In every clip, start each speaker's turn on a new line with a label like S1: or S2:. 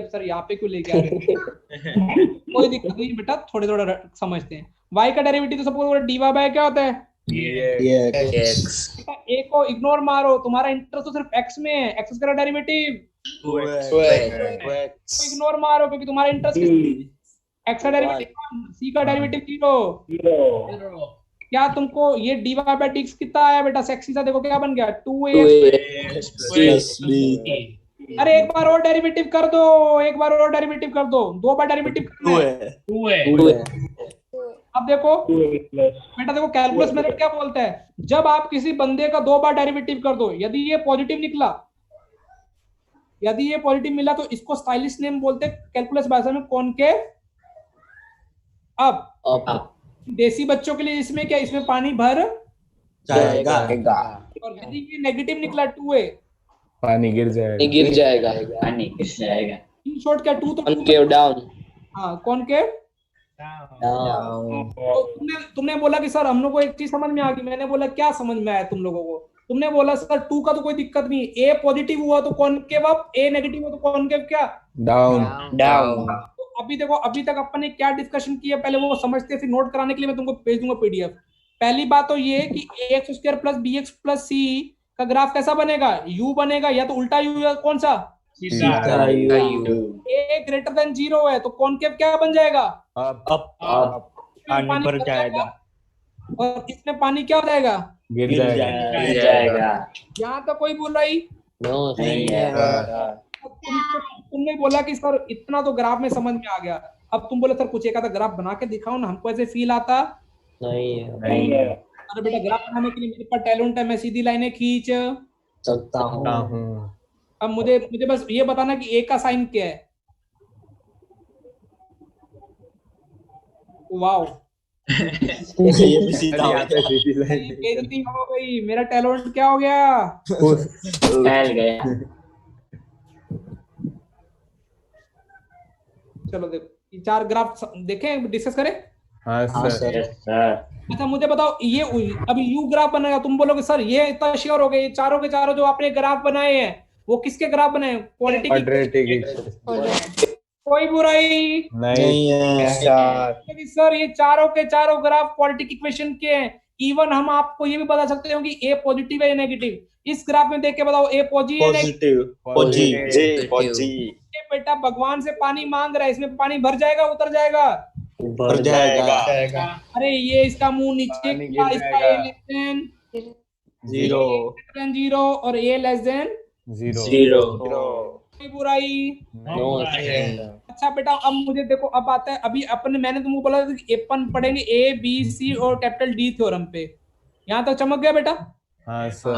S1: Sir यहाँ पे क्यों लेके आ रहे हो? कोई दिक्कत नहीं बेटा, थोड़े थोड़ा समझते हैं। y का डेरिवेटिव तो सबको डी वाई बाय क्या होता है? बेटा a को इग्नोर मारो, तुम्हारा इंटरेस्ट तो सिर्फ x में है, x का डेरिवेटिव तो इग्नोर मारो क्योंकि तुम्हारा इंटरेस्ट x का डेरिवेटिव c का डेरिवेटिव 0। क्या तुमको ये डी वाई बाय डी कितना आया बेटा? सेक्सी सा देखो क्या बन गया, 2ax। अरे एक बार और डेरिवेटिव कर दो, एक बार और डेरिवेटिव कर दो, दो बार डेरिवेटिव करना है। 2 अब देखो बेटा, देखो कैलकुलस मेथड क्या बोलता है, जब आप किसी बंदे का दो बार डेरिवेटिव कर दो, यदि ये पॉजिटिव निकला, यदि ये पॉजिटिव मिला तो इसको स्टाइलिश नेम बोलते हैं कैलकुलस भाषा में कॉनकेव। अब देसी बच्चों के लिए इसमें क्या, इसमें पानी भर
S2: जाएगा
S1: और यदि ये नेगेटिव निकला 2a,
S3: पानी गिर जाएगा।
S1: इन शॉर्ट क्या 2 तो
S4: कॉनकेव डाउन।
S1: हाँ कॉनकेव तो तुमने बोला कि सर हम लोग को एक चीज समझ में आ गई। मैंने बोला क्या समझ में आया तुम लोगों को? तुमने बोला सर 2 का तो कोई दिक्कत नहीं, ए पॉजिटिव हुआ तो कॉनकेव अप, ए नेगेटिव हुआ तो कॉनकेव क्या
S3: डाउन।
S1: तो अभी देखो, अभी तक अपन ने क्या डिस्कशन किया पहले वो समझते, फिर नोट कराने के लिए मैं तुमको भेज दूंगा पीडीएफ। पहली बात तो ये कि ax square plus bx plus c का ग्राफ कैसा बनेगा? u बनेगा, या तो उल्टा u या कौन सा a ग्रेटर देन 0 है तो कॉनकेव क्या बन जाएगा?
S2: अप पानी भर जाएगा
S1: और इसमें पानी क्या हो जाएगा?
S3: गिर जाएगा।
S1: यहाँ तो कोई बोल रही
S4: नहीं है।
S1: तुमने बोला कि सर इतना तो ग्राफ में समझ में आ गया, अब तुम बोले सर कुछ एक आधा ग्राफ बना के दिखाओ ना, हमको ऐसे फील आता
S4: नहीं है।
S1: अरे बेटा ग्राफ बनाने के लिए मेरे पास टैलेंट है, मैं सीधी लाइनें खींच
S4: सकता हूँ।
S1: अब मुझे बस ये बताना कि ए का साइन क्या है। वाओ
S2: ये भी सीधा हो गया।
S1: बेइज्जती हो गई, मेरा टैलेंट क्या हो गया?
S4: फैल गया।
S1: चलो देखो ये 4 ग्राफ देखें, डिस्कस करें।
S3: हाँ सर।
S1: अच्छा मुझे बताओ, ये अभी यू ग्राफ बनेगा, तुम बोलोगे सर ये इतना श्योर हो गए, ये चारों के चारों जो आपने ग्राफ बनाए हैं वो किसके ग्राफ बनाए? क्वाड्रेटिक। कोई बुराई
S3: नहीं
S1: है सर, ये चारों के चारों ग्राफ क्वाड्रेटिक इक्वेशन के हैं। इवन हम आपको ये भी बता सकते हो कि ए पॉजिटिव है या नेगेटिव। इस ग्राफ में देख के बताओ ए
S2: पॉजिटिव।
S1: बेटा भगवान से पानी मांग रहा है, इसमें पानी भर जाएगा उतर जाएगा?
S2: भर जाएगा।
S1: अरे ये इसका मुंह नीचे, इसका ए लेस देन 0 और ए लेस देन
S3: 0।
S1: कोई बुराई अच्छा बेटा, अब मुझे देखो, अब आता है अभी मैंने तुमको बोला था कि अपन पढ़ेंगे ए बी सी और कैपिटल डी थ्योरम पे। यहाँ तक चमक गया बेटा?
S3: हाँ सर।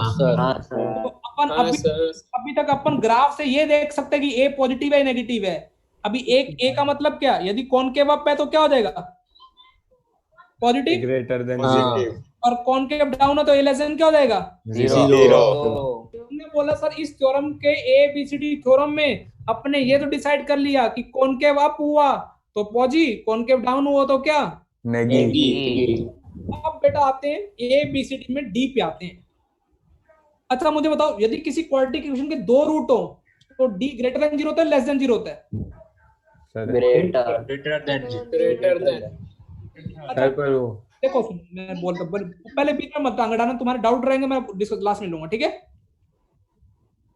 S1: तो अपन अभी तक अपन ग्राफ से ये देख सकते हैं कि ए पॉजिटिव है नेगेटिव है। अभी एक ए का मतलब क्या, यदि कॉनकेव अप है तो क्या हो जाएगा? पॉजिटिव
S3: ग्रेटर देन
S1: और कॉनकेव डाउन है तो ए लेस देन क्या हो जाएगा?
S3: 0।
S1: तुमने बोला सर इस थ्योरम के ABCD थ्योरम में अपने ये तो डिसाइड कर लिया कि कॉनकेव अप हुआ तो पॉजी, कॉनकेव डाउन हुआ तो क्या नेगेटिव। अब बेटा आते हैं ABCD में डी पे आते हैं। अच्छा मुझे बताओ, यदि किसी क्वाड्रेटिक इक्वेशन के दो रूट हो तो डी ग्रेटर देन 0 होता है लेस देन 0 होता है?
S4: Greater than.
S1: देखो मैं बोलता पहले बीच में मत अंगड़ाना, तुम्हारे डाउट रहेंगे मैं डिस्कस लास्ट में लूंगा, ठीक है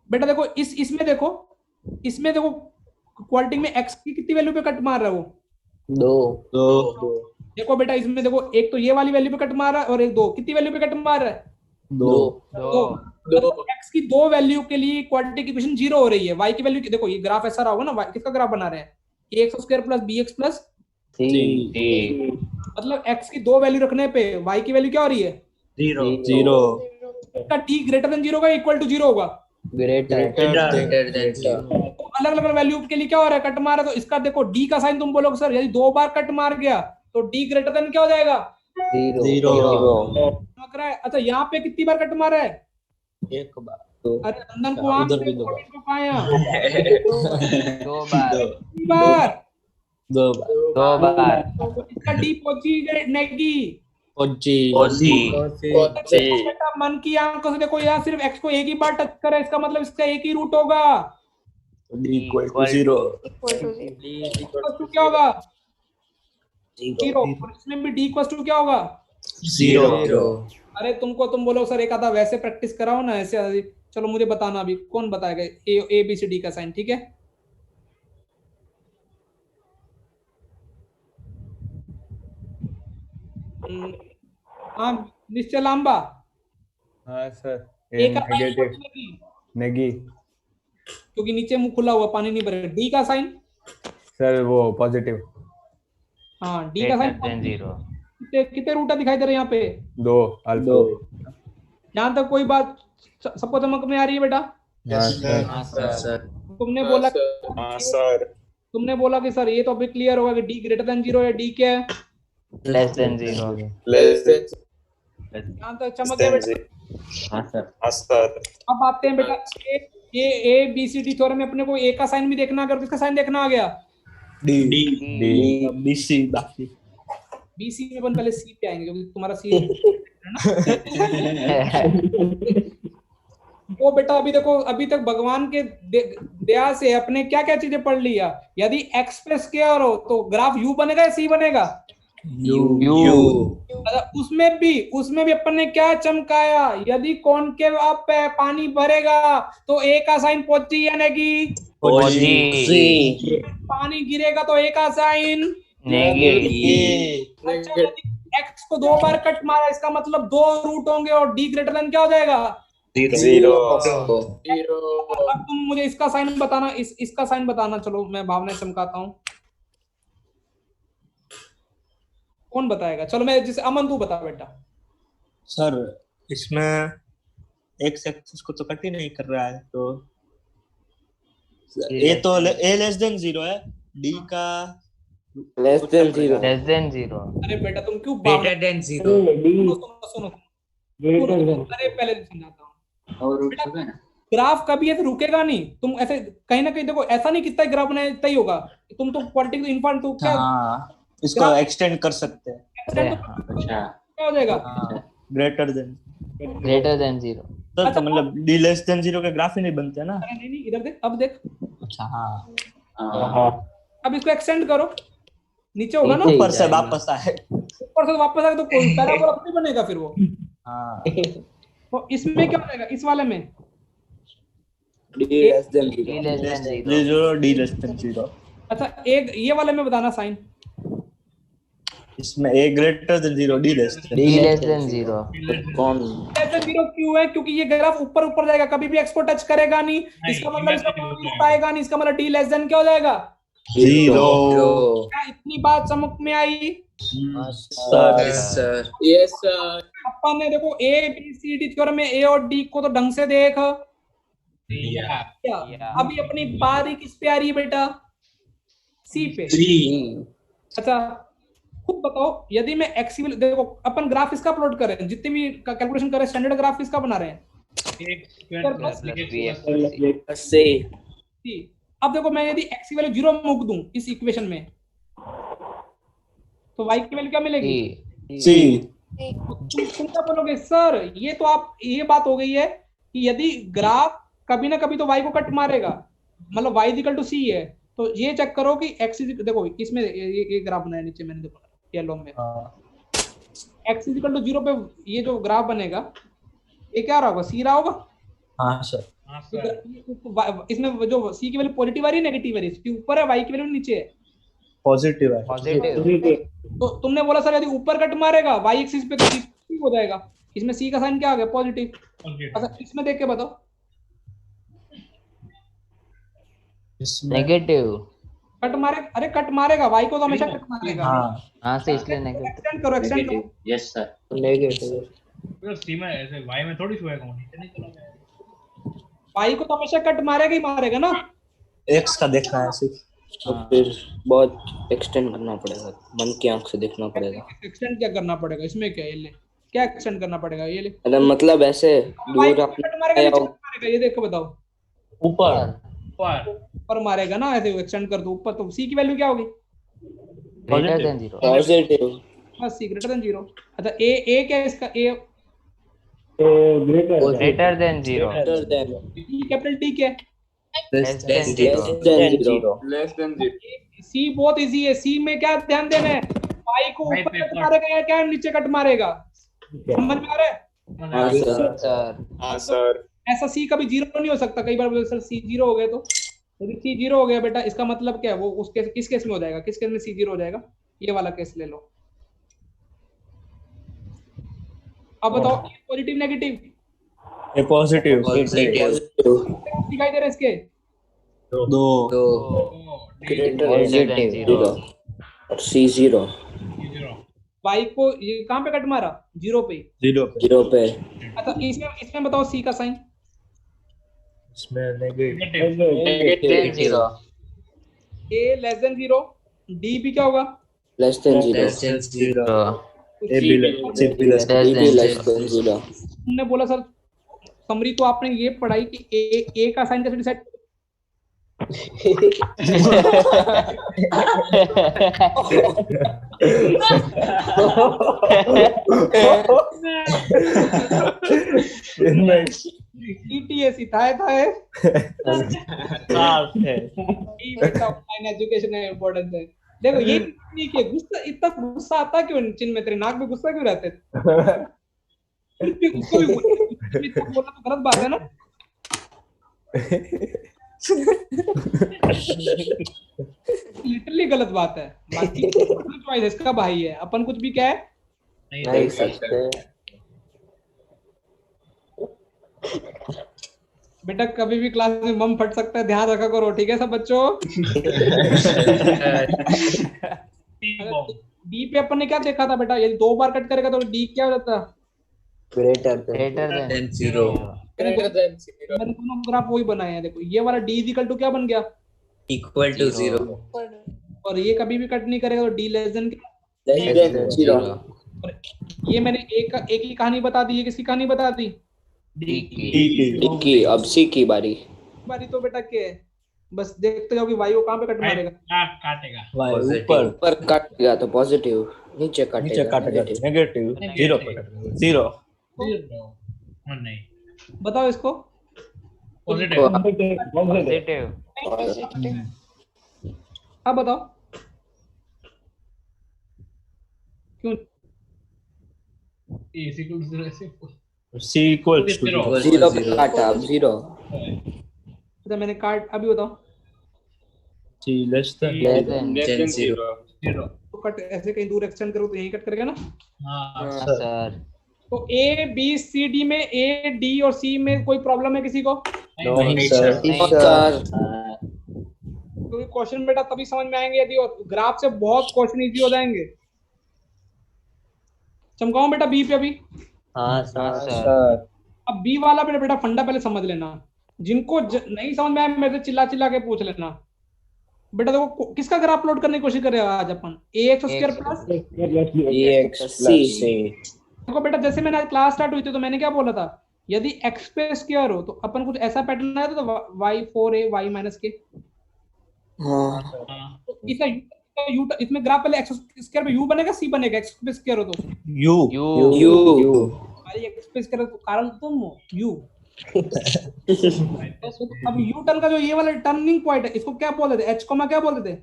S1: बेटा? देखो इसमें देखो क्वाड्रेटिक में x की कितनी वैल्यू पे कट मार रहा है वो? 2। देखो बेटा इसमें देखो, एक तो ये वाली वैल्यू पे कट मार रहा है और एक 2, कितनी वैल्यू पे कट मार रहा है? 2। x की 2 वैल्यू के लिए क्वाड्रेटिक इक्वेशन 0 हो रही है। y की वैल्यू देखो, ये ग्राफ ऐसा रहा होगा ना, किसका ग्राफ बना रहे हैं? ax square plus bx plus c। मतलब x की 2 वैल्यू रखने पे y की वैल्यू क्या हो रही है?
S2: 0।
S1: इसका t ग्रेटर देन 0 का इक्वल टू 0 होगा?
S4: Greater than.
S1: तो अलग अलग वैल्यू के लिए क्या हो रहा है? कट मार रहा है। तो इसका देखो d का साइन तुम बोलोगे सर यदि 2 बार कट मार गया तो d ग्रेटर देन क्या हो जाएगा? 0। अच्छा यहाँ पे कितनी बार कट मारा है?
S2: 1 बार।
S1: अरे नंदन को
S2: उधर भी 2
S1: बार।
S2: 2 बार।
S1: इसका डी पहुंची नेगी बेटा मन की आंखों से देखो, यहाँ सिर्फ x को एक ही बार टच करे, इसका मतलब इसका एक ही रूट होगा।
S2: D equal to 0.
S5: equal to 0.
S4: D is equal
S1: equal to क्या होगा?
S4: 0.
S1: 0। और इसमें भी D इक्वल टू क्या होगा?
S2: 0.
S1: अरे तुम बोलो सर एक आधा वैसे प्रैक्टिस कराओ ना ऐसे। चलो मुझे बताना अभी कौन बताएगा ए बी सी डी का साइन, ठीक है? हाँ निश्चय लांबा,
S3: हाँ सर,
S1: ए का साइन
S3: नेगेटिव नेगी
S1: क्योंकि नीचे मुंह खुला हुआ पानी नहीं भरेगा। डी का साइन,
S3: सर वो पॉजिटिव
S1: हाँ डी का साइन
S2: 0.
S1: कितने रूटा दिखाई दे रहे हैं यहाँ पे?
S3: 2 अल्फा।
S1: यहाँ तक कोई बात सबको समझ में आ रही है बेटा?
S3: हाँ सर।
S4: हाँ सर.
S1: तुमने बोला
S6: हाँ सर.
S1: तुमने बोला कि सर ये तो अभी क्लियर होगा कि डी ग्रेटर देन 0 है। डी क्या है?
S2: Less than 0.
S6: Less than.
S1: यहाँ तक चमक गया बेटा।
S2: हाँ सर.
S6: हाँ सर.
S1: अब आते हैं बेटा A B C D theorem में अपने को ए का साइन भी देखना अगर किसका साइन देखना आ गया?
S2: D.
S3: D
S2: BC बाकी.
S1: बी सी में अपन पहले सी पे आएंगे क्योंकि तुम्हारा सी वो बेटा अभी देखो अभी तक भगवान के दया से अपने क्या क्या चीजें पढ़ लिया। यदि एक्स पे स्क्वायर हो तो ग्राफ यू बनेगा या सी बनेगा?
S2: U.
S1: उसमें भी अपन ने क्या चमकाया? यदि कॉनकेव अप पे पानी भरेगा तो ए का साइन पॉजिटिव या नेगेटिव? पानी गिरेगा तो ए का साइन
S2: Negative.
S1: अच्छा एक्स को 2 बार कट मारा इसका मतलब 2 रूट होंगे और डी ग्रेटर देन क्या हो जाएगा?
S6: 0.
S1: अब तुम मुझे इसका साइन बताना, इसका साइन बताना। चलो मैं भावना चमकाता हूँ। कौन बताएगा? चलो मैं जिसे अमन तू बता बेटा।
S2: सर इसमें एक्स एक्सिस को तो कट ही नहीं कर रहा है तो ए तो ए लेस देन 0 है. डी का
S4: Less than 0.
S2: Less than 0.
S1: अरे बेटा तुम क्यों
S4: Greater than 0.
S1: सुनो अरे पहले समझाता हूँ।
S4: और रूट होगा ना.
S1: ग्राफ कभी ऐसे रुकेगा नहीं। तुम ऐसे कहीं ना कहीं देखो ऐसा नहीं कितना ग्राफ बनाए इतना ही होगा। तुम तो पॉलिटिक्स इन्फॉर्म तो क्या
S2: इसको एक्सटेंड कर सकते हैं.
S4: अच्छा.
S1: क्या हो जाएगा?
S2: Greater than
S4: 0.
S2: तो मतलब डी लेस देन 0 के ग्राफ ही नहीं बनते ना.
S1: अरे नहीं इधर देख, अब देख।
S2: अच्छा हाँ.
S1: अब इसको एक्सटेंड करो, नीचे होगा ना,
S2: ऊपर से वापस आए.
S1: ऊपर से वापस आए तो पैराबोला नहीं बनेगा फिर वो।
S2: हाँ.
S1: तो इसमें क्या हो जाएगा? इस वाले में
S4: D less than 0.
S2: D less than 0.
S1: अच्छा एक ये वाले में बताना साइन।
S2: इसमें a greater than 0 D less than
S4: कौन?
S1: ऐसे 0 क्यों है? क्योंकि ये ग्राफ ऊपर जाएगा, कभी भी एक्स को टच करेगा नहीं। इसका मतलब इसका पॉजिटिव आएगा नहीं। इसका मतलब डी लेस देन क्या हो जाएगा?
S2: 0.
S1: क्या इतनी बात समझ में आई?
S2: Sir
S4: Yes sir.
S1: अपन ने देखो A B C D theorem में ए और डी को तो ढंग से देख। क्या अभी अपनी बारी किस पे आ रही है बेटा? सी पे। अच्छा खुद बताओ यदि मैं एक्स देखो अपन ग्राफ इसका प्लॉट कर रहे हैं, जितने भी कैलकुलेशन कर रहे हैं स्टैंडर्ड ग्राफ इसका बना रहे हैं। अब देखो मैं यदि एक्स की वैल्यू 0 मूक दूं इस इक्वेशन में तो वाई की वैल्यू क्या मिलेगी?
S2: सी.
S1: तुम क्या बोलोगे? सर ये तो आप ये बात हो गई है कि यदि ग्राफ कभी ना कभी तो y को कट मारेगा, मतलब y इक्वल टू c है। तो ये चेक करो कि x देखो इसमें ये ग्राफ बनाया नीचे मैंने, देखो येलो में x इक्वल टू 0 पे ये जो ग्राफ बनेगा ये क्या रहा होगा? c रहा होगा।
S2: हाँ सर.
S1: इसमें जो c की वैल्यू पॉजिटिव आ रही है नेगेटिव आ रही है? इसके ऊपर है, y की वैल्यू नीचे है।
S2: पॉजिटिव है.
S1: तो तुमने बोला सर यदि ऊपर कट मारेगा y एक्सिस पे तो c हो जाएगा। इसमें c का साइन क्या आ गया? पॉजिटिव। अच्छा इसमें देख के बताओ।
S2: नेगेटिव.
S1: कट मारे, अरे कट मारेगा y को तो हमेशा कट मारेगा।
S2: हाँ से इसलिए नेगेटिव.
S1: एक्सटेंड करो।
S4: Yes sir.
S7: नेगेटिव
S8: तो सी में ऐसे वाई में थोड़ी शो है कौन नीचे नहीं चला गया।
S1: y को तो हमेशा कट मारेगा ही मारेगा ना।
S2: एक्स का देखना है सिर्फ.
S4: तो फिर बहुत एक्सटेंड करना पड़ेगा, मन की आंख से देखना पड़ेगा।
S1: एक्सटेंड क्या करना पड़ेगा? इसमें क्या ये ले क्या एक्सटेंड करना पड़ेगा? ये ले
S4: अरे मतलब ऐसे
S1: y
S4: दूर
S1: को कट मारेगा नीचे मारेगा, ये देखो बताओ।
S2: ऊपर
S1: ऊपर मारेगा ना, ऐसे एक्सटेंड कर दो ऊपर तो c की वैल्यू क्या होगी?
S2: Greater than 0.
S4: पॉजिटिव।
S1: बस c ग्रेटर देन 0। अच्छा a क्या है इसका? a
S2: greater than 0.
S4: Greater than।
S1: t capital t क्या है?
S4: Less than zero.
S6: Less than zero
S1: C बहुत इजी है। सी में क्या ध्यान देना है, वाई को
S8: Y
S1: ऊपर
S8: पे
S1: कट
S8: कट।
S1: मारेगा या क्या नीचे कट मारेगा, समझ में आ रहा है?
S4: हाँ सर।
S6: हाँ सर
S1: ऐसा सी कभी जीरो नहीं हो सकता। कई बार बोलते सर सी जीरो हो गए, तो यदि सी जीरो हो गया बेटा, इसका मतलब क्या है, वो उस केस, किस केस में हो जाएगा, किस केस में सी जीरो हो जाएगा, ये वाला केस ले लो। अब बताओ पॉजिटिव नेगेटिव
S2: ए पॉजिटिव
S1: दिखाई दे रहे इसके,
S2: दो
S4: Zero और C zero.
S1: वाई को ये कहाँ पे कट मारा, जीरो पे।
S2: जीरो पे
S4: Zero पे.
S1: अच्छा इसमें बताओ सी का साइन,
S2: इसमें नेगेटिव
S1: ए लेस देन जीरो, डी भी क्या होगा,
S4: Less than zero.
S2: A be less
S4: B भी less than zero.
S1: तुमने बोला सर समरी तो आपने ये पढ़ाई कि ए का साइन कैसे डिसाइड, टीटीएसी था एजुकेशन है, इम्पोर्टेंस है। देखो ये ठीक है, गुस्सा इतना गुस्सा आता क्यों, चिन्ह में तेरे नाक में गुस्सा क्यों रहते उसको भी बोलना तो गलत बात है ना। लिटरली गलत बात है। बाकी चॉइस इसका भाई है, अपन कुछ भी क्या है
S4: नहीं सकते।
S1: बेटा, कभी भी क्लास में बम फट सकता है, ध्यान रखा करो, ठीक है सब बच्चों। डी पे अपन ने क्या देखा था बेटा, यदि 2 बार कट करेगा तो डी क्या हो जाता,
S4: Greater than zero.
S1: मैंने दोनों ग्राफ वही बनाए हैं। देखो ये वाला डी इक्वल टू क्या बन गया,
S4: Equal to zero.
S1: और ये कभी भी कट नहीं करेगा तो D less then,
S4: Less than zero.
S1: ये मैंने एक की कहानी बता दी, ये किसकी कहानी बता दी,
S4: D की. अब C की बारी.
S1: बारी तो बेटा क्या है, बस देखते जाओ कि वाई को कहाँ पे कट मारेगा,
S8: काटेगा
S4: ऊपर काटेगा तो पॉजिटिव, नीचे काटेगा
S2: नेगेटिव जीरो पे जीरो
S8: नहीं
S1: बताओ इसको।
S8: पॉजिटिव
S1: अब बताओ क्यों,
S8: is equal to 0 ऐसे
S2: C equals to
S8: Zero.
S4: Zero पे काटा, अब जीरो.
S1: तो मैंने काट, अभी बताओ
S2: C less than
S6: less than zero
S8: zero
S1: तो कट ऐसे कहीं दूर एक्सटेंड करो तो यही कट करेगा ना।
S8: हाँ
S4: सर.
S1: तो ए बी सी डी में, ए डी और सी में कोई प्रॉब्लम है किसी को,
S2: नहीं सर
S4: सर.
S1: क्योंकि क्वेश्चन बेटा तभी समझ में आएंगे यदि ग्राफ से बहुत क्वेश्चन इजी हो जाएंगे। चमकाऊं बेटा बी पे अभी,
S4: हाँ सर.
S1: अब बी वाला बेटा फंडा पहले समझ लेना, जिनको नहीं समझ में आया मेरे से चिल्ला चिल्ला के पूछ लेना। बेटा देखो किसका ग्राफ प्लॉट करने की कोशिश कर रहे हो आज अपन, ax स्क्वायर प्लस देखो बेटा, जैसे मैंने आज क्लास स्टार्ट हुई थी तो मैंने क्या बोला था, यदि x पे स्क्वायर हो तो अपन कुछ ऐसा पैटर्न आया था, तो y 4a y माइनस के, तो इसका u इसमें ग्राफ पहले x स्क्वायर पे u बनेगा, c बनेगा, x पे स्क्वायर हो तो
S2: यू
S1: भाई x पे स्क्वायर तो कारण तुम हो u। अब यू टर्न का जो ये वाला टर्निंग पॉइंट है, इसको क्या बोलते थे, h कोमा क्या बोलते थे,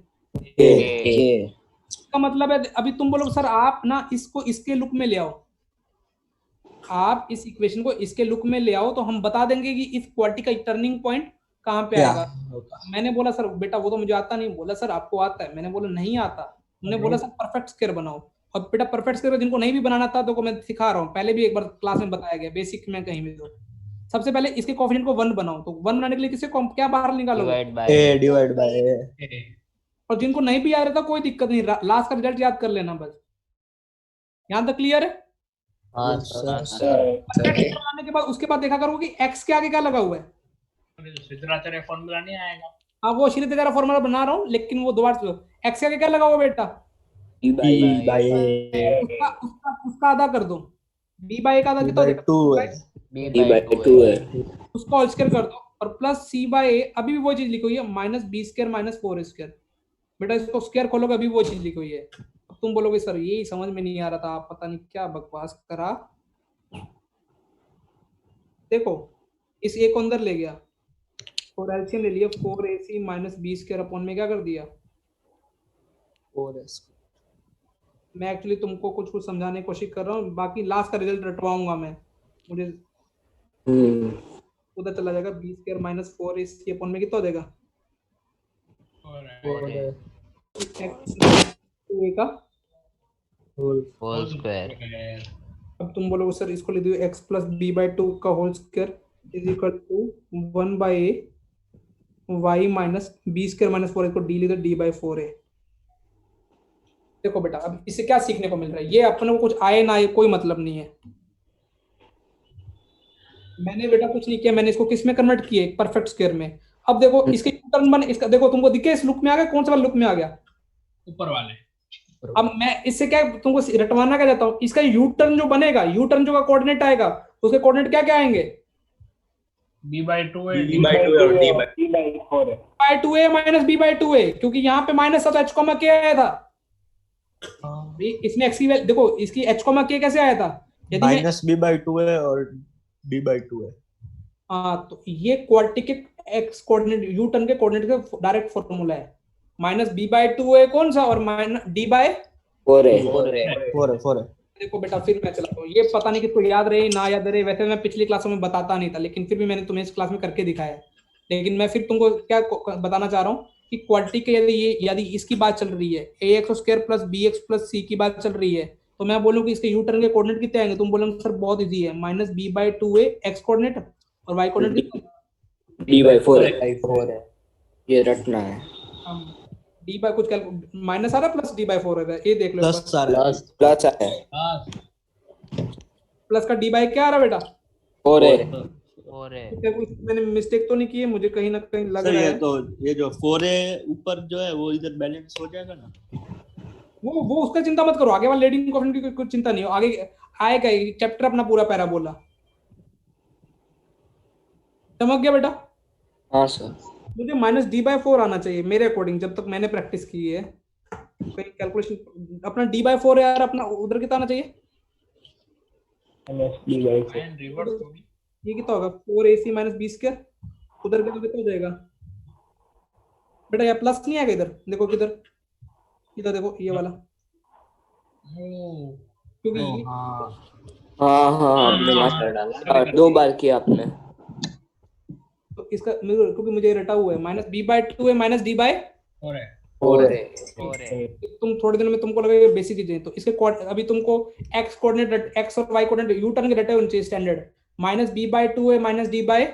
S1: इसका मतलब है, अभी तुम बोलो सर आप ना इसको इसके लुक में ले आओ, आप इस इक्वेशन को इसके लुक में ले आओ तो हम बता देंगे कि इस क्वाड्रेटिक का टर्निंग पॉइंट कहाँ पे आएगा। मैंने बोला सर बेटा वो तो मुझे आता नहीं, बोला सर आपको आता है, मैंने बोला नहीं आता, उन्होंने बोला सर परफेक्ट स्क्वायर बनाओ, और बेटा परफेक्ट स्क्वायर जिनको नहीं भी बनाना था तो मैं सिखा रहा हूँ, पहले भी एक बार क्लास में बताया गया, बेसिक में कहीं भी। तो सबसे पहले इसके कोएफिशिएंट को 1 बनाओ, तो 1 बनाने के लिए किससे क्या बाहर निकालोगे,
S2: ए डिवाइड बाय ए।
S1: और जिनको नहीं भी आ रहा था कोई दिक्कत नहीं, लास्ट का रिजल्ट याद कर लेना बस। यहाँ तक क्लियर है?
S4: हाँ सर.
S1: बनाने के बाद उसके बाद देखा करो कि x के आगे क्या लगा हुआ है,
S8: सूत्राचार्य फॉर्मूला नहीं आएगा।
S1: हाँ वो सीधे तेरा फॉर्मूला बना रहा हूँ, लेकिन वो दोबारा x के आगे क्या लगा हुआ बेटा,
S2: ई बाय ए
S1: उसका आधा कर दो, b बाय का आधा कितना होगा,
S2: 2 है
S4: b by 2 है.
S1: उसको होल स्क्वायर कर दो, और प्लस c बाय a, अभी भी वो चीज लिखी हुई है, minus B square minus 4 square. बेटा इसको स्क्वायर खोलोगे अभी वो चीज लिखी हुई है। अब तुम बोलोगे सर यही समझ में नहीं आ रहा था, आप पता नहीं क्या बकवास करा। देखो इस a को अंदर ले गया, और एलसीएम ले लिया 4ac minus B square upon में क्या कर दिया
S4: 4s।
S1: मैं एक्चुअली तुमको कुछ कुछ समझाने की कोशिश कर रहा हूँ, बाकी लास्ट का रिजल्ट रटवाऊंगा मैं, मुझे उधर चला जाएगा B square minus 4ac upon में कितना हो जाएगा टू ए का
S5: होल स्क्वायर।
S1: अब तुम बोलोगे सर इसको लिख दो x plus B by two का whole square is equal to 1 by A Y minus B square minus 4 इसको डी लिख दो डी बाई 4a। देखो बेटा अब इससे क्या सीखने को मिल रहा है, ये अपने को कुछ आए ना आए कोई मतलब नहीं है। मैंने बेटा कुछ नहीं किया, मैंने इसको किस में कन्वर्ट किया परफेक्ट स्क्वायर में। अब देखो इसके टर्न बन इसका देखो तुमको दिखे इस लुक में आ गया, कौन सा वाला लुक में आ गया
S8: ऊपर वाले।
S1: अब मैं इससे क्या तुमको रटवाना क्या चाहता हूँ, इसका यू टर्न जो बनेगा, यू टर्न जो का कोऑर्डिनेट आएगा उसके कोऑर्डिनेट क्या क्या आएंगे
S8: b/2 है
S6: d by 2 और d by 4 है।
S1: By 2a minus b by 2a, क्योंकि यहाँ पे माइनस था तो h कॉमा k आया था। इसमें x की वैल्यू देखो, इसकी h कॉमा k कैसे आया था, यदि मैं
S2: माइनस बी बाई टू है और डी बाई टू है।
S1: हाँ तो ये क्वाड्रेटिक के x कोऑर्डिनेट यू टर्न के कोऑर्डिनेट का डायरेक्ट फॉर्मूला है, माइनस b बाई 2a कौन सा और माइनस d बाई
S4: 4 है।
S1: देखो बेटा फिर मैं चलाता हूँ, ये पता नहीं किसको याद रहे ना याद रहे, वैसे मैं पिछली क्लासों में बताता नहीं था लेकिन फिर भी मैंने तुम्हें इस क्लास में करके दिखाया। लेकिन मैं फिर तुमको क्या बताना चाह रहा हूँ कि क्वाड्रेटिक के यदि इसकी बात चल रही है ax square plus bx plus c की बात चल रही है, तो मैं बोलूँ कि इसके यू टर्न के कोऑर्डिनेट कितने आएंगे, तुम बोलोगे सर बहुत इजी है, minus b by 2a x coordinate और y कोऑर्डिनेट
S4: d by 4 है। ये रटना है।
S1: d बाई कुछ माइनस आ रहा प्लस d बाई 4 आ रहा है, ये देख लो
S2: प्लस आ रहा है।
S4: प्लस है।
S1: प्लस का d बाई क्या आ रहा है बेटा
S4: 4 है।
S5: और है
S1: मैंने मिस्टेक तो नहीं की है, मुझे कहीं ना कहीं लग
S2: सर
S1: रहा
S2: ये
S1: है।
S2: तो ये जो 4 है ऊपर जो है वो इधर बैलेंस हो जाएगा ना।
S1: वो उसका चिंता मत करो, आगे वाला लीडिंग कोएफिशिएंट की कुछ चिंता नहीं हो, आगे आएगा चैप्टर अपना पूरा पैरा बोला। समझ गया बेटा?
S4: हाँ सर।
S1: मुझे माइनस डी बाई 4 आना चाहिए मेरे अकॉर्डिंग, जब तक मैंने प्रैक्टिस की है। कोई कैलकुलेशन अपना डी बाई 4 यार, अपना उधर कितना आना चाहिए,
S8: एंड रिवर्स होगी।
S1: ये कितना होगा 4ac माइनस बी स्क्वायर, उधर कितना हो जाएगा बेटा, ये प्लस नहीं आएगा इधर, देखो किधर, इधर देखो ये वाला, क्योंकि ये
S4: हाँ आपने मास्टर डाला 2 बार किया आपने।
S1: तो इसका क्योंकि मुझे रटा हुआ है minus B by 2a minus D by
S4: 4 है।
S1: तुम थोड़े दिन में तुमको लगेगा बेसिक चीजें, तो इसके अभी तुमको x कोऑर्डिनेट x और y कोऑर्डिनेट यू टर्न के रटे होने चाहिए standard, minus B by 2a minus D by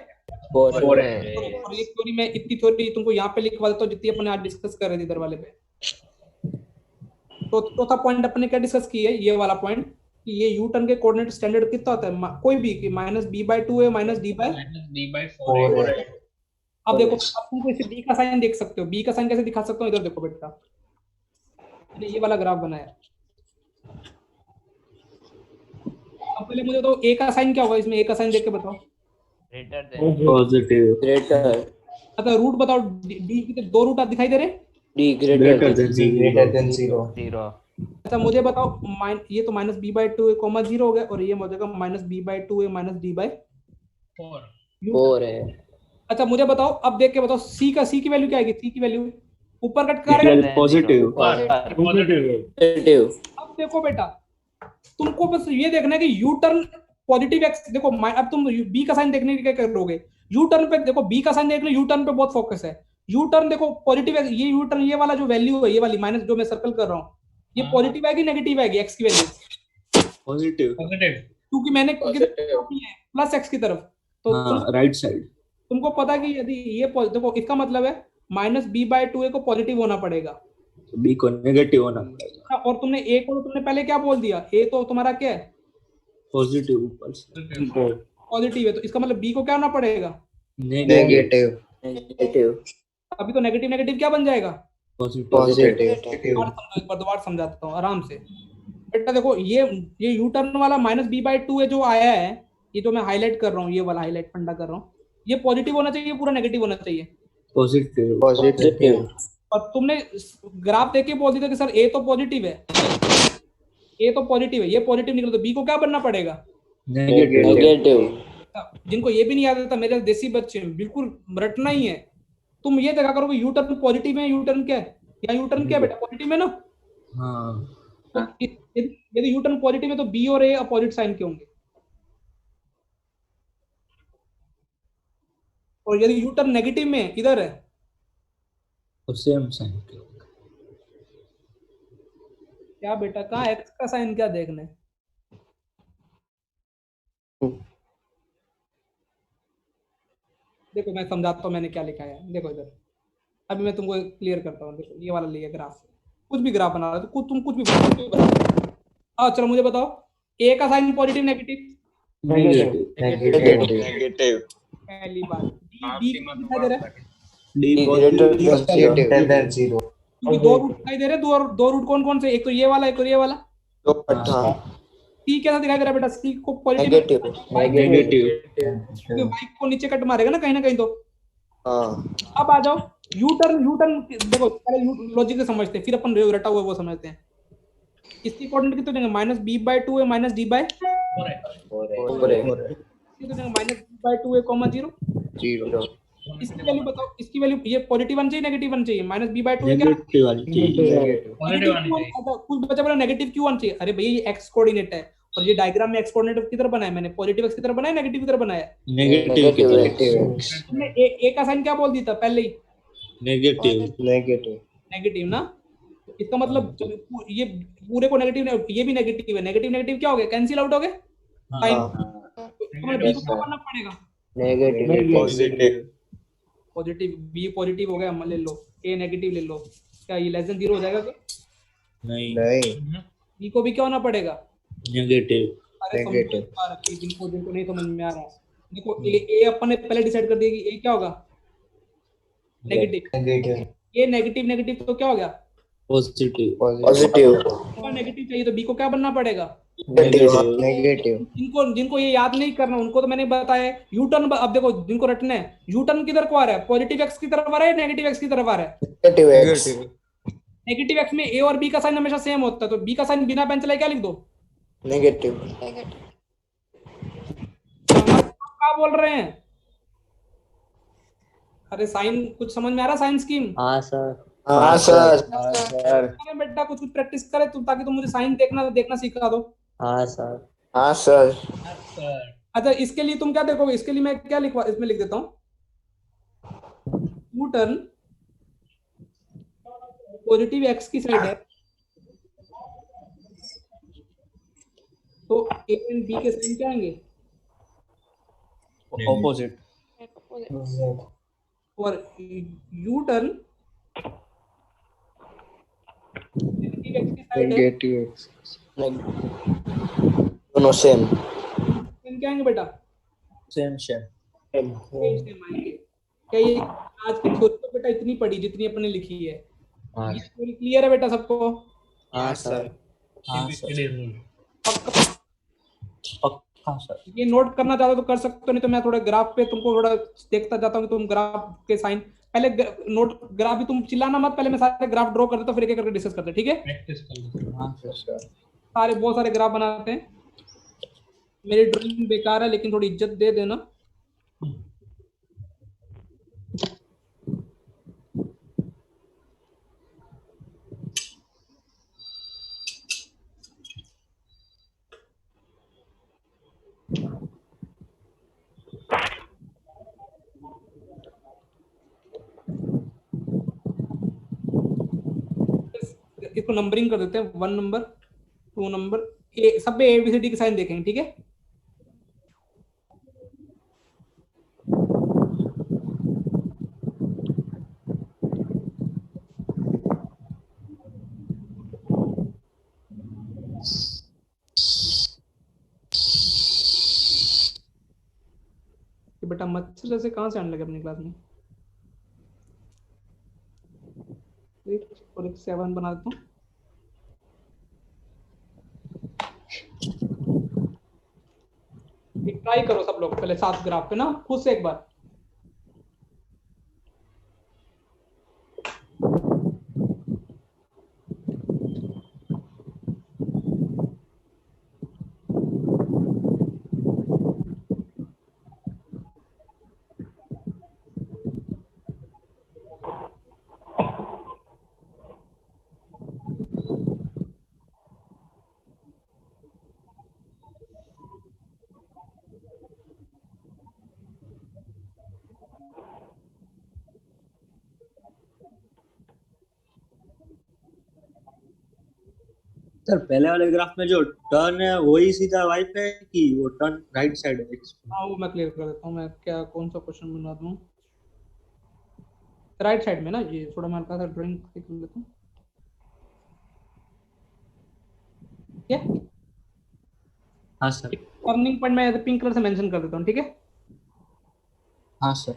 S4: 4
S1: और ये थ्योरी मैं इतनी थ्योरी तुमको यहाँ पे लिखवा देता हूँ जितनी अपने आज डिस्कस कर रहे थे इधर वाले पे। तो चौथा पॉइंट अपने क्या डिस्कस की है, ये वाला पॉइंट कि ये यू टर्न के कोऑर्डिनेट स्टैंडर्ड कितना होता है, कोई भी कि minus B by 2a minus D by
S8: 4
S1: अब देखो अब तुमको इसे b का साइन देख सकते हो, b का साइन कैसे दिखा सकते हो, इधर देखो बेटा, मैंने ये वाला ग्राफ बनाया। अब पहले मुझे तो a का साइन क्या होगा, इसमें a का साइन देख के बताओ।
S5: Greater than
S2: positive.
S4: ग्रेटर
S1: अच्छा रूट बताओ, d के 2 रूट आप दिखाई दे रहे,
S4: d ग्रेटर देन 0।
S5: 0
S1: अच्छा मुझे बताओ ये तो minus B by 2a comma 0 हो गया, और ये हो जाएगा minus B by 2a minus D by
S4: 4 है।
S1: अच्छा मुझे बताओ, अब देख के बताओ c की वैल्यू क्या आएगी, c की वैल्यू ऊपर कट कर
S2: पॉजिटिव।
S4: पॉजिटिव।
S1: अब देखो बेटा तुमको बस ये देखना है कि यू टर्न पॉजिटिव एक्स, देखो अब तुम बी का साइन देखने के क्या करोगे, यू टर्न पे देखो, बी का साइन देख लो, यू टर्न पे बहुत फोकस है, यू टर्न देखो पॉजिटिव एक्स, ये यू टर्न ये वाला जो वैल्यू है, ये वाली माइनस जो मैं सर्कल कर रहा हूँ, ये पॉजिटिव आएगी नेगेटिव आएगी एक्स की वैल्यू,
S2: पॉजिटिव।
S1: क्योंकि मैंने प्लस एक्स की तरफ, तो
S2: राइट साइड।
S1: तुमको पता है कि यदि ये देखो इसका मतलब है माइनस बी बाई 2a को पॉजिटिव होना पड़ेगा,
S2: बी को नेगेटिव होना पड़ेगा।
S1: और तुमने a को तुमने पहले क्या बोल दिया, a तो तुम्हारा क्या है
S2: पॉजिटिव ऊपर से।
S1: पॉजिटिव है, तो इसका मतलब b को क्या होना पड़ेगा
S4: नेगेटिव।
S1: अभी तो नेगेटिव नेगेटिव क्या बन जाएगा
S4: पॉजिटिव।
S1: एक बार दोबारा समझाता हूँ आराम से बेटा। देखो ये यू टर्न वाला माइनस बी बाई 2a जो आया है, ये जो मैं हाईलाइट कर रहा हूँ, ये वाला हाईलाइट फंडा कर रहा हूँ, ये पॉजिटिव होना चाहिए, पूरा नेगेटिव होना चाहिए
S4: पॉजिटिव।
S1: और तुमने ग्राफ देख के बोल दिया कि सर ए तो पॉजिटिव है, ये पॉजिटिव है, ये पॉजिटिव निकला, तो बी को क्या बनना पड़ेगा
S4: नेगेटिव।
S1: जिनको ये भी नहीं याद आता, मेरे देसी बच्चे बिल्कुल रटना ही है। तुम ये देखा करो कि यू टर्न पॉजिटिव है, यू टर्न क्या है, या यू टर्न क्या है बेटा, पॉजिटिव है ना। तो यदि यू टर्न पॉजिटिव है तो बी और ए अपोजिट साइन के होंगे, और यदि यू टर्न नेगेटिव में इधर है
S2: तो सेम साइन के होगा।
S1: क्या बेटा, कहाँ एक्स का साइन क्या देखना है। देखो मैं समझाता हूँ मैंने क्या लिखा है, देखो इधर अभी मैं तुमको क्लियर करता हूँ। देखो ये वाला लिया ग्राफ, कुछ भी ग्राफ बना रहे हो तो तुम कुछ भी बना। हाँ चलो मुझे बताओ, ए का साइन पॉजिटिव नेगेटिव,
S6: नेगेटिव।
S1: पहली बात। डी दिखाई दे रहा है,
S6: डी पॉजिटिव 0।
S1: क्योंकि दो रूट दिखाई दे रहे हैं, दो रूट कौन कौन से, एक तो ये वाला, एक और ये वाला। सी कैसा दिखाई दे रहा है बेटा, सी को पॉजिटिव,
S6: नेगेटिव।
S1: क्योंकि वाई को नीचे कट मारेगा ना कहीं ना कहीं तो। अब आ जाओ यू टर्न, देखो पहले लॉजिक से समझते हैं, फिर अपन रटा हुआ वो समझते हैं। इसकी कोऑर्डिनेट कितने देंगे, -b/2 है -d/4 है, तो देंगे -b/2 है, 0। इसकी वैल्यू बताओ, इसकी वैल्यू ये पॉजिटिव आनी चाहिए नेगेटिव आनी चाहिए, -b/2 है क्या
S2: नेगेटिव वाली चाहिए।
S8: पॉजिटिव आनी चाहिए।
S1: कुछ बचा बोला नेगेटिव क्यों आना चाहिए, अरे भैया ये एक्स कोऑर्डिनेट है, और ये डायग्राम में एक्स कोऑर्डिनेट की तरफ बनाया मैंने, पॉजिटिव एक्स की तरफ बनाया, नेगेटिव की तरफ बनाया।
S2: नेगेटिव की तरफ
S1: तुमने ए का साइन क्या बोल दिया था पहले ही, नेगेटिव ना। इसका मतलब ये पूरे को नेगेटिव, ये भी नेगेटिव है, नेगेटिव नेगेटिव क्या हो गया, कैंसिल आउट हो गए साइन। तुम्हें बी को क्या करना पड़ेगा, पॉजिटिव, बी पॉजिटिव हो गया, ले लो, ए नेगेटिव ले लो, क्या ये लेस देन 0 हो जाएगा क्या,
S2: नहीं,
S1: बी को भी क्या होना पड़ेगा,
S2: नेगेटिव।
S1: अरे जिनको नहीं समझ में आ रहा है, देखो ए अपन ने पहले डिसाइड कर दिया कि ए क्या होगा, नेगेटिव। ये नेगेटिव नेगेटिव तो क्या हो गया,
S2: पॉजिटिव।
S1: नेगेटिव चाहिए तो बी को क्या बनना पड़ेगा,
S2: नेगेटिव।
S1: जिनको ये याद नहीं करना उनको तो मैंने बताया यू टर्न। अब देखो जिनको रटना है, यू टर्न किधर को आ रहा है, पॉजिटिव एक्स की तरफ आ रहा है, नेगेटिव एक्स की तरफ आ रहा है। नेगेटिव एक्स में ए और बी का साइन हमेशा सेम होता है, तो बी का साइन बिना पेन चलाए क्या लिख दो,
S6: नेगेटिव।
S1: क्या बोल रहे हैं, अरे साइन कुछ समझ में आ रहा है, साइन स्कीम।
S4: हाँ सर।
S1: अरे बेटा कुछ प्रैक्टिस करे तुम, ताकि तुम मुझे साइन देखना सिखा दो।
S4: हाँ सर।
S1: अच्छा इसके लिए तुम क्या देखोगे, इसके लिए मैं क्या लिखवा, इसमें लिख देता हूँ, यू टर्न पॉजिटिव एक्स की साइड है तो ए एंड बी के साइन क्या आएंगे,
S2: ऑपोजिट।
S1: और यू टर्न नेगेटिव एक्स की साइड है,
S6: दोनों सेम
S1: क्या आएंगे बेटा,
S2: सेम
S1: आएंगे। क्या ये आज की थ्योरी तो बेटा इतनी पढ़ी जितनी अपने लिखी है, ये थ्योरी क्लियर है बेटा सबको।
S2: हाँ सर।
S1: पक्का सर। ये नोट करना चाहते हो तो कर सकते हो, नहीं तो मैं थोड़ा ग्राफ पे तुमको थोड़ा देखता जाता हूँ कि तुम ग्राफ के साइन पहले नोट, ग्राफ भी तुम चिल्लाना मत, पहले मैं सारे ग्राफ ड्रॉ कर देता हूँ, फिर एक एक करके डिस्कस करते हैं, ठीक है।
S8: प्रैक्टिस कर लो।
S2: हाँ सर।
S1: सारे बहुत सारे ग्राफ बनाते हैं, मेरी ड्राइंग बेकार है लेकिन थोड़ी इज्जत दे देना। इसको नंबरिंग कर देते हैं, 1 नंबर 2 नंबर, ए सब में ABCD के साइन देखेंगे, ठीक है। बेटा मच्छर जैसे कहाँ से आने लगे अपनी क्लास में, और एक 7 बना देता हूँ। ट्राई करो सब लोग पहले 7 ग्राफ पे ना खुद से एक बार।
S2: सर पहले वाले ग्राफ में जो टर्न है वही सीधा वाई पे है कि वो टर्न राइट साइड है x पे?
S1: हाँ वो मैं क्लियर कर देता हूँ। मैं क्या कौन सा क्वेश्चन बना दूँ, राइट साइड में ना, ये थोड़ा मैं हल्का सा ड्राइंग कर लेता हूँ। क्या
S2: हाँ सर।
S1: टर्निंग पॉइंट मैं पिंक कलर से मेंशन कर देता हूँ, ठीक है।
S2: हाँ सर।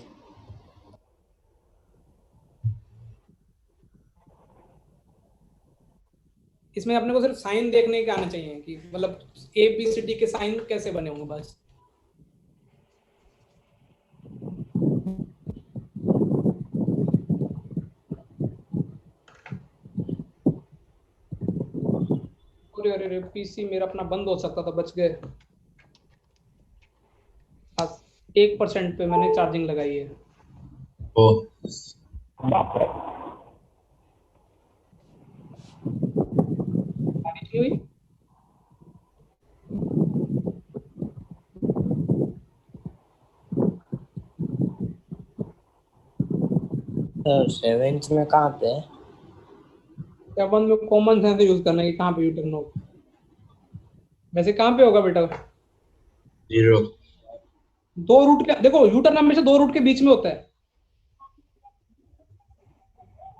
S1: इसमें अपने को सिर्फ साइन देखने के आने चाहिए कि मतलब ए बी सी डी के साइन कैसे बने होंगे बस। अरे अरे पीसी मेरा अपना बंद हो सकता था, बच गए। 1% पे मैंने चार्जिंग लगाई है।
S2: ओ
S1: बारिश नहीं हुई।
S6: सर सेवेंथ में कहाँ पे है?
S1: सेवन में कॉमन सेंस यूज करना है कि कहाँ पे यू टर्न होगा। वैसे कहाँ पे होगा बेटा?
S2: 0।
S1: दो रूट के, देखो यू टर्न हमेशा दो रूट के बीच में होता है।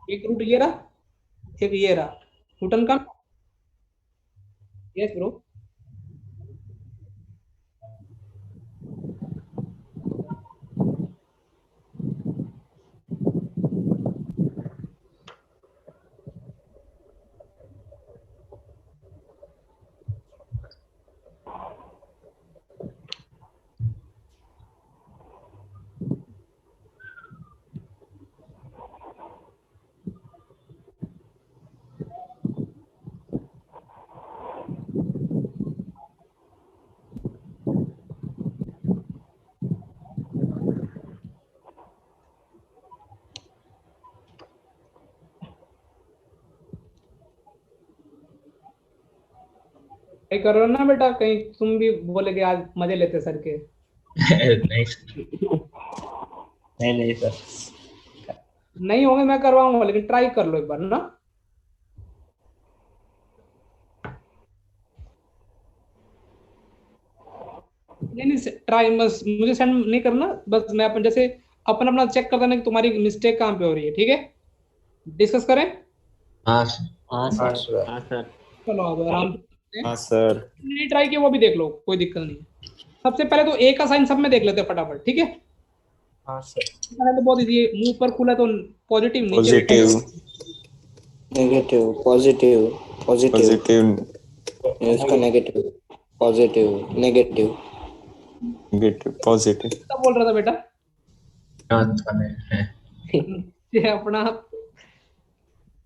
S1: एक रूट ये रहा, एक ये रहा। यू टर्न का यस ब्रो। ट्राई करो ना बेटा, कहीं तुम भी बोले कि आज मजे लेते सर के।
S2: नहीं नहीं सर।
S1: नहीं होंगे मैं करवाऊंगा, लेकिन ट्राई कर लो एक बार ना। नहीं ट्राई बस मुझे सेंड नहीं करना, बस मैं अपन जैसे अपन अपना चेक करता ना कि तुम्हारी मिस्टेक कहाँ पे हो रही है, ठीक है। डिस्कस करें।
S2: हाँ
S6: हाँ सर।
S2: हाँ सर।
S1: चलो अब आराम से।
S3: हाँ सर।
S1: नहीं ट्राई किया वो भी देख लो, कोई दिक्कत नहीं। सबसे पहले तो ए का साइन सब में देख लेते हैं फटाफट, ठीक है।
S6: हाँ सर।
S1: पहले तो बहुत इजी है, मुंह पर खुला तो पॉजिटिव, नीचे
S3: positive
S6: negative positive positive
S3: positive
S6: इसका negative positive negative
S3: negative positive.
S1: क्या बोल रहा था बेटा?
S2: है।
S1: ये अपना।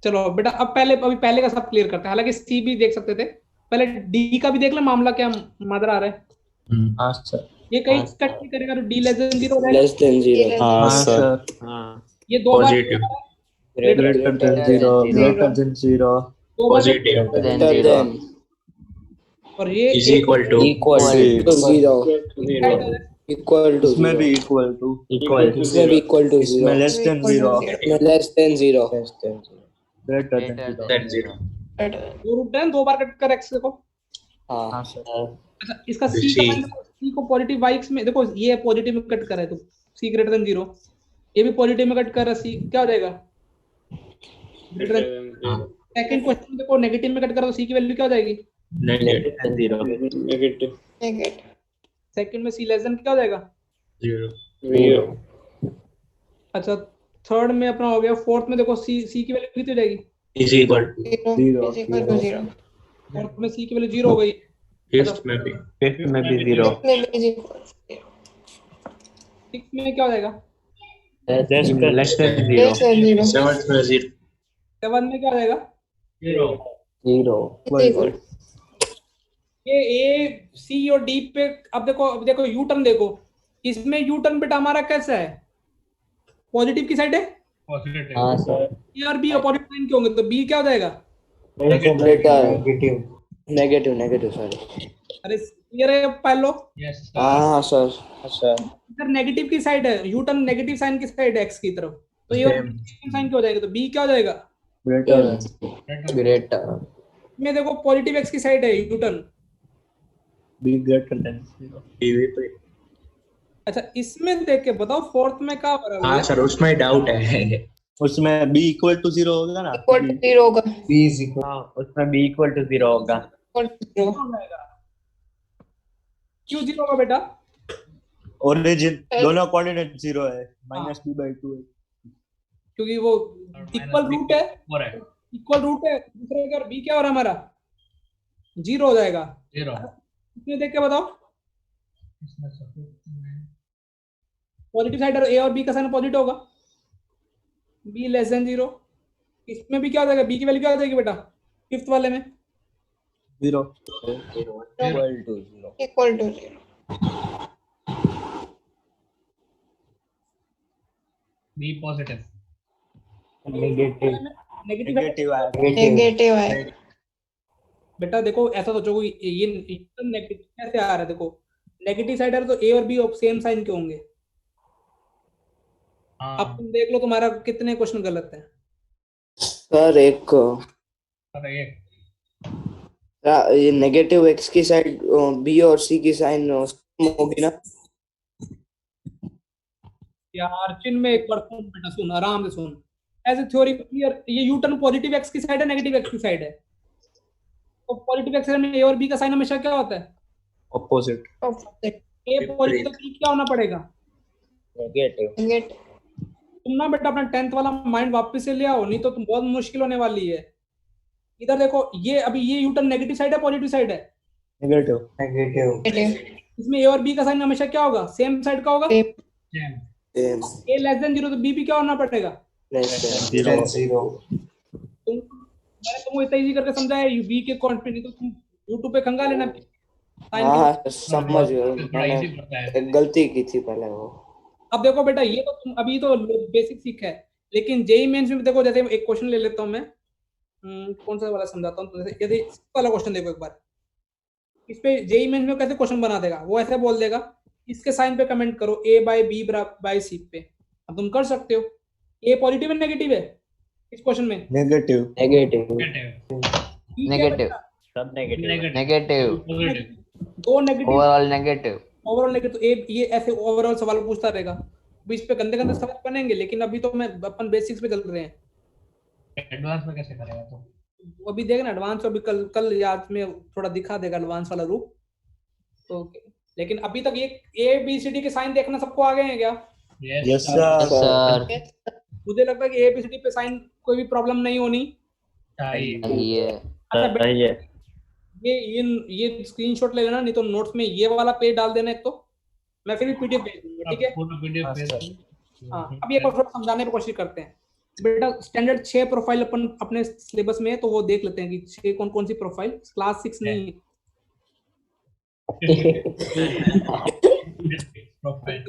S1: चलो बेटा अब अभी पहले का सब क्लियर करते हैं। हालांकि सी भी देख सकते थे, पहले डी का भी देख ले मामला क्या मदर आ रहा है।
S2: हाँ सर।
S1: ये कहीं कट नहीं करेगा तो डी लेस देन 0 हो जाएगा।
S6: लेस देन 0
S3: हाँ सर।
S2: हाँ
S1: ये दो बार
S2: positive
S6: greater than 0
S2: greater than 0
S1: दो बार
S2: पॉजिटिव
S6: ग्रेटर देन
S1: और ये
S2: is equal to
S6: equal to 0 equal to
S2: इसमें भी इक्वल टू
S6: इसमें भी इक्वल टू 0
S2: इसमें लेस देन 0
S6: इसमें लेस देन 0
S2: ग्रेटर देन 0
S1: दो रूट है, दो बार कट कर एक्स देखो।
S6: हाँ
S1: अच्छा इसका सी का साइन देखो, सी को पॉजिटिव वाई में देखो, ये पॉजिटिव में कट कर रहा है तो सी ग्रेटर देन 0। ये भी पॉजिटिव में कट कर रहा है, सी क्या हो जाएगा? Greater than. सेकंड क्वेश्चन देखो, नेगेटिव में कट कर रहा है तो सी की वैल्यू क्या हो जाएगी?
S2: नेगेटिव
S1: सेकंड में सी लेस देन क्या हो जाएगा?
S2: 0
S1: अच्छा थर्ड में अपना हो गया। फोर्थ में देखो सी की वैल्यू कितनी हो जाएगी?
S2: इज इक्वल टू 0
S1: फोर्थ में सी की वैल्यू 0 हो गई।
S2: फिफ्थ में भी 0
S1: सिक्स में क्या हो जाएगा?
S2: लेस देन 0 सेवंथ में 0
S1: सेवन में क्या हो जाएगा?
S6: 0
S1: ये ए सी और डी पे अब देखो यू टर्न देखो, इसमें यू टर्न बेटा हमारा कैसा है? पॉजिटिव की साइड है।
S8: पॉजिटिव
S6: हाँ सर
S1: ए और बी अपोजिट साइन के होंगे तो बी क्या हो जाएगा?
S6: नेगेटिव सॉरी
S1: अरे क्लियर है पहलो?
S8: यस
S6: हाँ सर
S1: इधर नेगेटिव की साइड है, यू टर्न नेगेटिव साइन की साइड है एक्स की तरफ, तो ये साइन क्या हो जाएगा? तो बी क्या हो जाएगा?
S6: ग्रेटर
S1: में देखो पॉजिटिव एक्स की साइड है Newton.
S2: Be greater than 0 TV पे।
S1: अच्छा इसमें देख के बताओ फोर्थ में क्या बराबर
S7: हाँ
S1: है?
S7: सर उसमें डाउट है।
S2: उसमें b इक्वल टू 0 होगा ना।
S9: इक्वल टू 0 होगा।
S6: हाँ उसमें b इक्वल टू 0 होगा।
S9: इक्वल टू 0
S1: हो जाएगा। क्यों 0 होगा बेटा?
S2: ओरिजिन दोनों कोऑर्डिनेट 0 है -b/2 है।
S1: क्योंकि वो इक्वल रूट है,
S8: और है
S1: इक्वल रूट है दूसरे का। बी क्या हो रहा है हमारा? 0 हो जाएगा।
S8: 0
S1: इसमें देख के बताओ
S8: इसमें सब
S1: पॉजिटिव साइड ए और बी का साइन पॉजिटिव होगा, बी लेस देन 0। इसमें भी क्या हो जाएगा? बी की वैल्यू क्या हो जाएगी बेटा फिफ्थ वाले में?
S2: 0
S6: equal to 0।
S9: Equal to 0।
S8: B positive
S6: negative
S1: negative है।
S9: नेगेटिव है।
S1: बेटा देखो ऐसा सोचो ये नेगेटिव कैसे आ रहा है? देखो नेगेटिव साइड है तो ए और बी सेम साइन के होंगे।
S8: हाँ
S1: अब तुम देख लो तुम्हारा कितने क्वेश्चन गलत है।
S4: सर एक
S8: सर ये
S4: ये नेगेटिव एक्स की साइड बी और सी की साइन होगी ना?
S1: यार चिन्ह में एक बार सुन बेटा, सुन आराम से सुन। एज ए थ्योरी क्लियर, ये यू टर्न पॉजिटिव एक्स की साइड है नेगेटिव एक्स की साइड है। तो पॉजिटिव एक्स में ए और बी का साइन हमेशा क्या होता है?
S2: ऑपोजिट।
S1: ए पॉजिटिव तो बी क्या होना पड़ेगा?
S6: नेगेटिव।
S9: नेगेटिव।
S1: तुम ना बेटा अपना 10th वाला माइंड वापस से ले आओ, नहीं तो तुम बहुत मुश्किल होने वाली है। इधर देखो ये अभी ये यू टर्न नेगेटिव साइड है पॉजिटिव साइड है?
S2: नेगेटिव।
S9: नेगेटिव।
S1: इसमें ए और बी का साइन हमेशा क्या होगा? सेम साइड का होगा।
S9: सेम।
S1: ए लेस देन 0 तो बी भी क्या होना पड़ेगा? मैंने तुमको इतना इजी करके समझाया बी के कॉन्ट पे, नहीं तो तुम यूट्यूब पे खंगा लेना।
S4: हाँ समझ गया,
S8: थोड़ा इजी
S4: मैंने
S8: पड़ता है।
S4: एक गलती की थी पहले वो।
S1: अब देखो बेटा ये तो तुम अभी तो बेसिक सीखा है, लेकिन जेई मेंस में देखो जैसे एक क्वेश्चन ले लेता हूँ मैं। कौन सा वाला समझाता हूँ। जैसे यदि वाला क्वेश्चन देखो एक बार, इस पे जेई मेंस में कैसे क्वेश्चन बना देगा वो, ऐसे बोल देगा इसके साइन पे कमेंट करो a बाय बी बाय सी पे। अब तुम कर सकते हो। ए पॉजिटिव है नेगेटिव है इस क्वेश्चन में?
S2: नेगेटिव।
S6: नेगेटिव।
S5: नेगेटिव।
S6: सब नेगेटिव।
S5: नेगेटिव।
S1: दो negative
S5: overall negative.
S1: Overall negative. तो ए ये ऐसे ओवरऑल सवाल पूछता रहेगा। अब इस पे गंदे गंदे सवाल बनेंगे, लेकिन अभी तो मैं अपन बेसिक्स पे चल रहे हैं।
S8: एडवांस में कैसे करेगा तो?
S1: वो अभी देखना एडवांस, अभी कल कल याद में थोड़ा दिखा देगा एडवांस वाला रूप तो। लेकिन अभी तक ये ए बी सी डी के साइन देखना सबको आ गए हैं क्या?
S2: यस
S5: सर
S1: मुझे लगता है कि ए बी सी डी पे साइन कोई भी प्रॉब्लम नहीं होनी
S8: चाहिए।
S5: ये
S1: अच्छा बेटा
S6: सही है।
S1: ये स्क्रीनशॉट ले लेना, नहीं तो नोट्स में ये वाला पेज डाल देना एक तो, मैं फिर भी पीडीएफ भेज दूंगा। ठीक है
S8: पूरा पीडीएफ भेज
S1: हाँ। अब ये थोड़ा समझाने की कोशिश करते हैं बेटा। स्टैंडर्ड 6 प्रोफाइल अपन अपने सिलेबस में है, तो वो देख लेते हैं कि 6 कौन कौन सी प्रोफाइल। क्लास 6 नहीं है।
S8: प्रोफाइल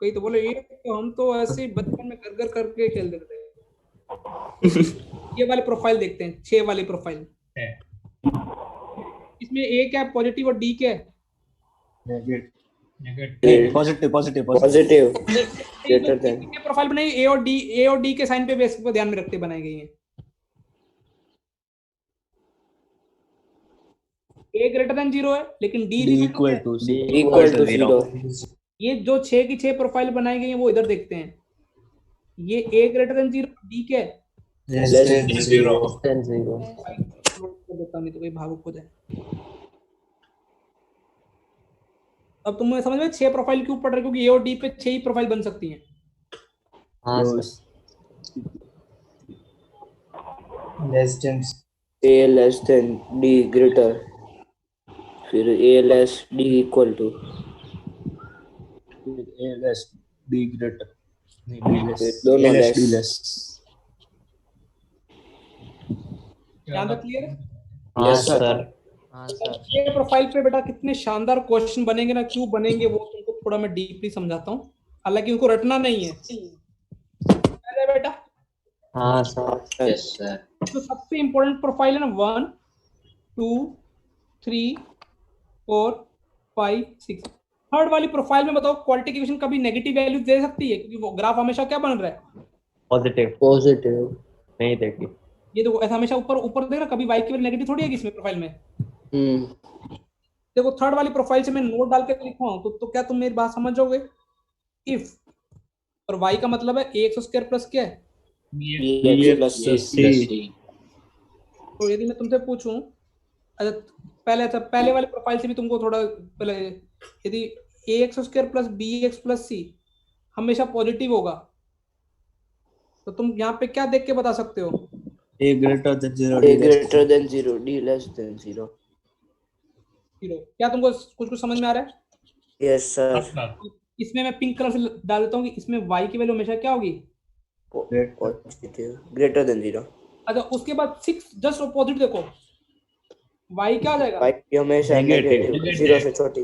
S1: कोई तो बोले ये तो हम तो ऐसे ही बचपन में घर घर करके खेल देते थे। ये वाले प्रोफाइल देखते हैं, 6 वाली प्रोफाइल।
S8: है।
S1: इसमें ए क्या है पॉजिटिव और डी क्या है?
S8: Negative.
S2: Positive positive
S4: positive greater then.
S1: Profile बनाई ए और डी के साइन पे बेस को ध्यान में रखते बनाई गई है। ए ग्रेटर देन 0 है, लेकिन D
S2: equal to
S4: equal to 0।
S1: ये जो 6 की 6 प्रोफाइल बनाई गई है वो इधर देखते हैं। ये ए ग्रेटर देन 0, डी क्या है?
S4: Less than 0।
S1: नहीं तो कोई भावुक हो जाए। अब तुम्हें समझ में 6 प्रोफाइल क्यों पढ़ रहे? क्योंकि ए और डी पे 6 ही प्रोफाइल बन सकती हैं।
S6: हाँ sir.
S4: A less than D greater, फिर A less D equal to,
S2: A less B greater नहीं बी लेस
S4: दोनों
S2: लेस बी
S4: लेस।
S2: लेस।
S1: ध्यान तक क्लियर है?
S6: हाँ सर।
S5: हाँ सर।
S1: ये प्रोफाइल पे बेटा कितने शानदार क्वेश्चन बनेंगे ना, क्यों बनेंगे वो तुमको थोड़ा मैं डीपली समझाता हूँ। हालांकि उनको रटना नहीं है। अरे बेटा
S6: हाँ सर।
S4: Yes sir.
S1: तो सबसे इंपॉर्टेंट प्रोफाइल है ना 1 2 3 4 5 6। थर्ड वाली प्रोफाइल में बताओ क्वालिटी इक्वेशन कभी नेगेटिव वैल्यू दे सकती है? क्योंकि वो ग्राफ हमेशा क्या बन रहा है?
S6: पॉजिटिव। नहीं देखी।
S1: ये देखो ऐसा हमेशा ऊपर ऊपर देख रहा, कभी y की वैल्यू नेगेटिव थोड़ी है इसमें प्रोफाइल में। देखो थर्ड वाली प्रोफाइल से मैं नोट डाल के लिखा हूं, तो क्या तुम मेरी बात समझोगे? इफ, और y का मतलब है ax स्क्वायर प्लस क्या है, तो यदि मैं तुमसे पूछूं, अच्छा पहले वाले प्रोफाइल से भी तुमको थोड़ा पहले, यदि ax square plus bx plus c हमेशा पॉजिटिव होगा, तो तुम यहाँ पे क्या देख के बता सकते हो?
S2: a greater than 0,
S4: a greater than 0, d less than 0.
S1: क्या तुमको कुछ समझ में आ रहा है?
S4: Yes sir.
S1: इसमें मैं पिंक कलर से डाल देता हूँ कि इसमें y की वैल्यू हमेशा क्या होगी?
S4: Positive, greater than 0.
S1: अच्छा उसके बाद 6 जस्ट ऑपोजिट देखो, y क्या आ जाएगा?
S4: y की हमेशा नेगेटिव, 0 से छोटी।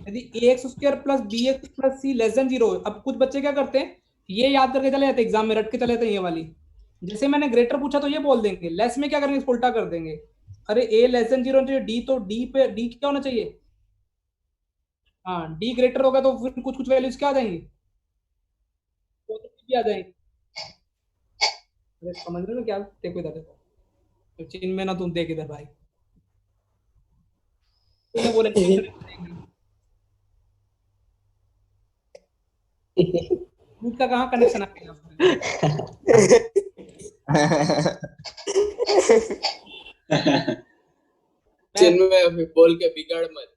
S1: यदि ax square plus bx plus c less than 0, अब कुछ बच्चे क्या करते हैं, ये याद करके चले जाते हैं, एग्जाम में रट के चले जाते हैं ये वाली। जैसे मैंने ग्रेटर पूछा तो ये बोल देंगे, लेस में क्या करेंगे, उल्टा कर देंगे। अरे a लेस देन 0 चाहिए, d तो d पे d क्या होना चाहिए? हाँ d ग्रेटर होगा तो फिर कुछ वैल्यूज क्या आ जाएंगी, पॉजिटिव भी आ जाएंगी। अरे समझ रहे हो क्या? देखो इधर देखो, तो चिन्ह में ना तुम देख इधर भाई, तुम्हें बोले दूध का कहाँ कनेक्शन आ गया?
S7: चिन्ह में अभी बोल के बिगाड़ मत।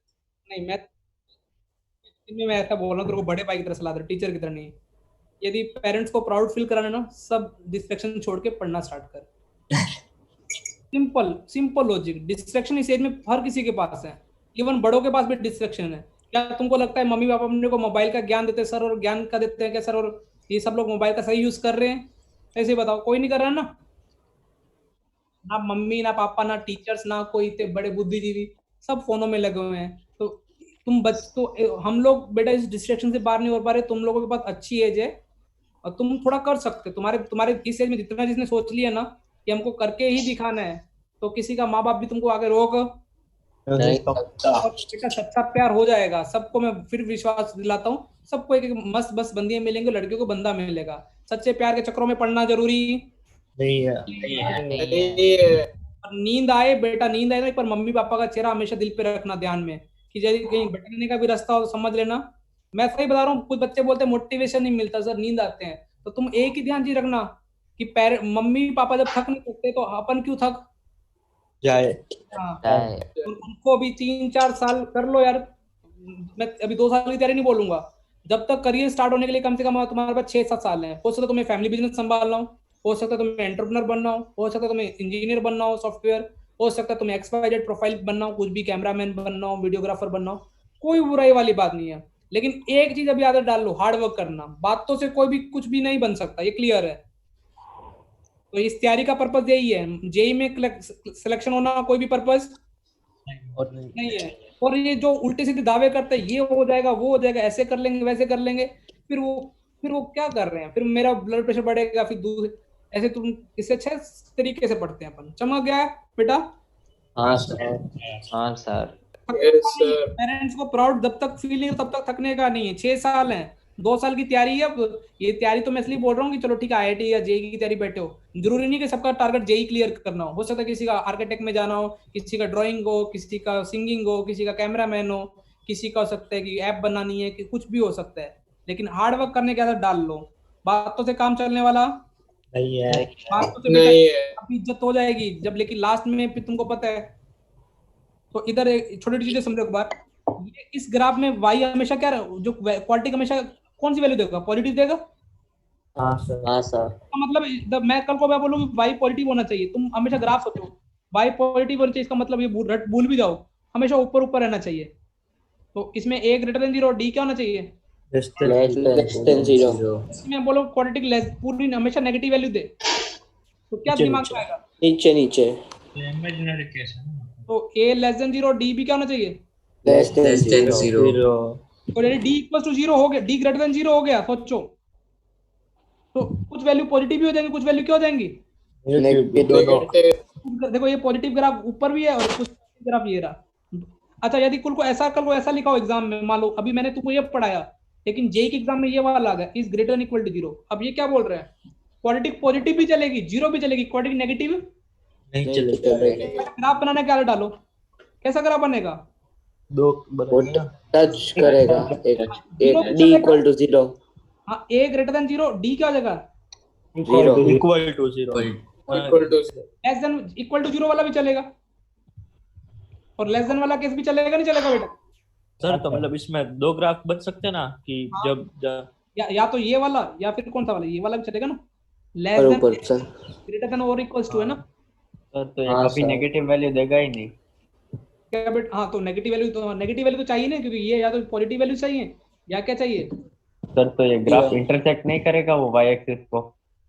S1: नहीं मैं ऐसा बोल रहा हूँ तेरे को बड़े भाई की तरह सलाह दे, टीचर की तरह नहीं। यदि पेरेंट्स को प्राउड फील कराना ना, सब डिस्ट्रैक्शन छोड़ के पढ़ना स्टार्ट कर। Simple logic. डिस्ट्रैक्शन इस एज में हर किसी के पास है, इवन बड़ों के पास भी डिस्ट्रैक्शन है। क्या तुमको लगता है मम्मी पापा अपने को मोबाइल का ज्ञान देते हैं सर, और ज्ञान का देते हैं क्या सर, और ये सब लोग मोबाइल का सही यूज कर रहे हैं? ऐसे बताओ, कोई नहीं कर रहा ना मम्मी ना पापा ना टीचर्स ना कोई इतने बड़े बुद्धिजीवी, सब फोनों में लगे हुए हैं। तो हम लोग बेटा इस डिस्ट्रैक्शन से बाहर नहीं हो पा रहे। तुम लोगों के पास अच्छी एज है और तुम थोड़ा कर सकते। तुम्हारे इस एज में जितना जिसने सोच लिया ना कि हमको करके ही दिखाना है, तो किसी का माँ बाप भी तुमको आगे रोक बेटा। सच्चा प्यार हो जाएगा सबको। मैं फिर विश्वास दिलाता हूँ, सबको एक मस्त बस बंदियां मिलेंगे, लड़कियों को बंदा मिलेगा। सच्चे प्यार के चक्करों में पड़ना जरूरी
S2: नहीं है।
S1: नींद आए बेटा, नींद आए ना, पर मम्मी पापा का चेहरा हमेशा दिल पे रखना, ध्यान में, कि यदि कहीं भटकने का भी रास्ता हो तो समझ लेना। मैं सही बता रहा हूँ। कुछ बच्चे बोलते हैं मोटिवेशन नहीं मिलता सर, नींद आते हैं, तो तुम एक ही ध्यान चीज रखना कि मम्मी पापा जब थक नहीं सकते तो अपन क्यों थक
S2: जाए।
S1: उनको भी 3-4 साल कर लो यार। मैं अभी 2 साल की तैयारी नहीं बोलूंगा, जब तक करियर स्टार्ट होने के लिए कम से कम तुम्हारे पास 6-7 साल है। हो सकता है तुम्हें फैमिली बिजनेस संभालना हो सकता है तुम्हें एंटरप्रेन्योर बनना हो सकता है तुम्हें इंजीनियर बनना हो, सॉफ्टवेयर, हो सकता है तुम्हें XYZ प्रोफाइल बनना हो, कुछ भी, कैमरामैन बनना हो, वीडियोग्राफर बनना हो, कोई बुराई वाली बात नहीं है। लेकिन एक चीज अभी आदत डाल लो, हार्ड वर्क करना। बातों से कोई भी कुछ भी नहीं बन सकता, ये क्लियर है। तो इस तैयारी का पर्पस यही है। जेई में सिलेक्शन होना कोई भी पर्पस नहीं है। और ये जो उल्टे सीधे दावे करते हैं, ये हो जाएगा वो हो जाएगा, ऐसे कर लेंगे वैसे कर लेंगे, फिर वो क्या कर रहे हैं? फिर मेरा ब्लड प्रेशर बढ़ेगा, फिर ऐसे तुम इससे अच्छे तरीके से पढ़ते हैं अपन। चमक गया है बेटा?
S5: हाँ सर, हाँ सर।
S1: पेरेंट्स को प्राउड जब तक फील नहीं तब तक थकने का नहीं है। 6 साल है, 2 साल की तैयारी है। ये तैयारी तो मैं इसलिए बोल रहा हूँ कि चलो ठीक है IIT या जेई की तैयारी बैठे हो, जरूरी नहीं कि सबका टारगेट जेई क्लियर करना हो सकता है किसी का आर्किटेक्ट में जाना हो, किसी का ड्राइंग हो, किसी का सिंगिंग हो, किसी का कैमरामैन हो, किसी का हो सकता है कि ऐप बनानी है, कि कुछ भी हो सकता है। लेकिन हार्ड वर्क करने की आदत डाल लो। बातों से काम चलने वाला
S2: नहीं है।
S1: बातों से बेटा इज्जत हो जाएगी जब, लेकिन लास्ट में फिर तुमको पता है। तो इधर छोटी छोटी चीजें समझो एक बार। ये इस ग्राफ में y हमेशा क्या जो क्वालिटी हमेशा कौन सी वैल्यू देगा? पॉजिटिव देगा।
S6: हाँ सर।
S1: मतलब मैं कल को मैं बोलूँ y पॉजिटिव होना चाहिए, तुम हमेशा ग्राफ सोचो y पॉजिटिव होना चाहिए। इसका मतलब ये भूल भी जाओ, हमेशा ऊपर रहना चाहिए। तो इसमें a ग्रेटर देन 0 और d क्या होना चाहिए?
S6: Less than 0।
S1: इसमें बोलो क्वाड्रेटिक लेस, पूरी हमेशा नेगेटिव वैल्यू दे, तो क्या दिमाग में आएगा?
S4: नीचे।
S8: इमेजिनरी केस है।
S1: तो a लेस देन 0 और d भी क्या होना चाहिए?
S4: Less than 0।
S1: और यदि d इक्वल टू 0 हो गया, d ग्रेटर देन 0 हो गया, सोचो तो कुछ वैल्यू पॉजिटिव भी हो जाएंगी, कुछ वैल्यू क्या हो जाएंगी? देखो ये पॉजिटिव ग्राफ ऊपर भी है और कुछ ग्राफ ये रहा। अच्छा यदि कल को ऐसा लिखा हो एग्जाम में, मान लो अभी मैंने तुमको ये पढ़ाया, लेकिन जेई के एग्जाम में ये वाला आ गया, is greater than equal to 0। अब ये क्या बोल रहे हैं? क्वाड्रेटिक पॉजिटिव भी चलेगी, 0 भी चलेगी, क्वाड्रेटिक नेगेटिव
S2: नहीं
S4: नहीं
S2: चलेगा।
S4: चलेगा।
S1: ग्राफ बनाने के लिए डालो, कैसा ग्राफ बनेगा?
S2: दो
S4: वो
S2: बनाएंगे ना।
S4: टच करेगा एक
S1: Zero
S4: एक डी इक्वल टू 0
S1: हाँ, a ग्रेटर देन 0, d क्या हो जाएगा?
S4: 0
S2: equal to 0
S7: equal to
S1: less than equal to 0 वाला भी चलेगा और लेस देन वाला केस भी चलेगा, नहीं चलेगा बेटा?
S2: सर। तो मतलब इसमें दो ग्राफ बन सकते हैं ना कि
S1: हाँ।
S2: जब
S1: या तो ये वाला या फिर कौन सा वाला, ये वाला भी चलेगा ना, लेस
S4: और
S1: देन
S4: ऊपर सर
S1: ग्रेटर देन और इक्वल्स टू है ना?
S5: सर तो ये
S6: हाँ,
S5: कभी
S6: सर।
S5: नेगेटिव वैल्यू देगा ही नहीं।
S1: क्या बेटा? हाँ, तो नेगेटिव वैल्यू तो चाहिए ना, क्योंकि ये या तो पॉजिटिव वैल्यू चाहिए या क्या चाहिए?
S5: सर तो ये ग्राफ इंटरसेक्ट नहीं करेगा वो वाई एक्सिस को।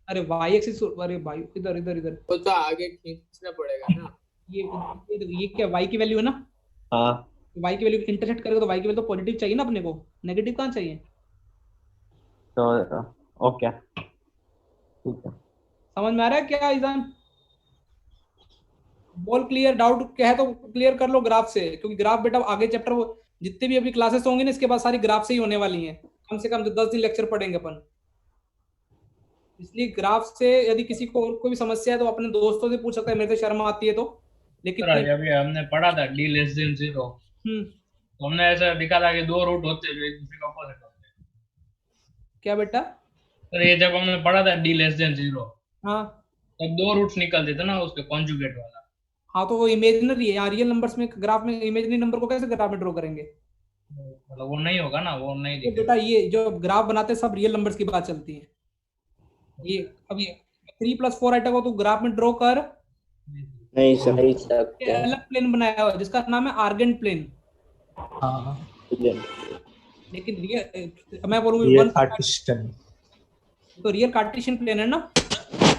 S1: अरे वाई एक्सिस, अरे भाई इधर इधर इधर,
S7: वो तो आगे खींचना पड़ेगा ना।
S1: ये क्या वाई की वैल्यू है ना?
S5: हाँ
S1: वाई की वैल्यू इंटरसेक्ट करेगा तो वाई की वैल्यू तो पॉजिटिव चाहिए ना अपने को, नेगेटिव कहाँ चाहिए?
S5: तो ओके ठीक है।
S1: समझ में आ रहा है क्या ईजान? बोल क्लियर, डाउट क्या है तो क्लियर कर लो ग्राफ से, क्योंकि ग्राफ बेटा आगे चैप्टर जितने भी अभी क्लासेस होंगे ना इसके बाद सारी ग्राफ से ही होने वाली हैं, कम से कम 10 दिन लेक्चर पढ़ेंगे अपन। इसलिए ग्राफ से यदि किसी को और कोई भी समस्या है तो अपने दोस्तों से पूछ सकता है, मेरे से शर्म आती है तो। लेकिन
S8: सर अभी हमने पढ़ा था d लेस देन 0, तो हमने ऐसा दिखा था कि दो रूट होते हैं जो एक दूसरे का ऑपोजिट होते हैं।
S1: क्या बेटा?
S8: सर ये जब हमने पढ़ा था d लेस देन 0,
S1: हाँ
S8: तब दो रूट्स निकलते थे ना उसके कॉन्जुगेट वाला।
S1: हाँ, तो वो इमेजिनरी है, यहाँ रियल नंबर्स में ग्राफ में इमेजिनरी नंबर को कैसे ग्राफ में ड्रॉ करेंगे?
S8: मतलब वो नहीं होगा ना, वो नहीं
S1: तो
S8: दिखेगा।
S1: बेटा ये जो ग्राफ बनाते हैं सब रियल नंबर्स की बात चलती है। ये अभी 3+4 आइटम को तू ग्राफ में ड्रॉ कर,
S4: नहीं सर
S1: ये अलग प्लेन बनाया हुआ है जिसका नाम है आर्गेंट प्लेन।
S2: हाँ
S1: लेकिन मैं बोलूंगी
S2: ये
S1: वन
S2: कार्टेशियन।
S1: तो रियल कार्टेशियन प्लेन है ना?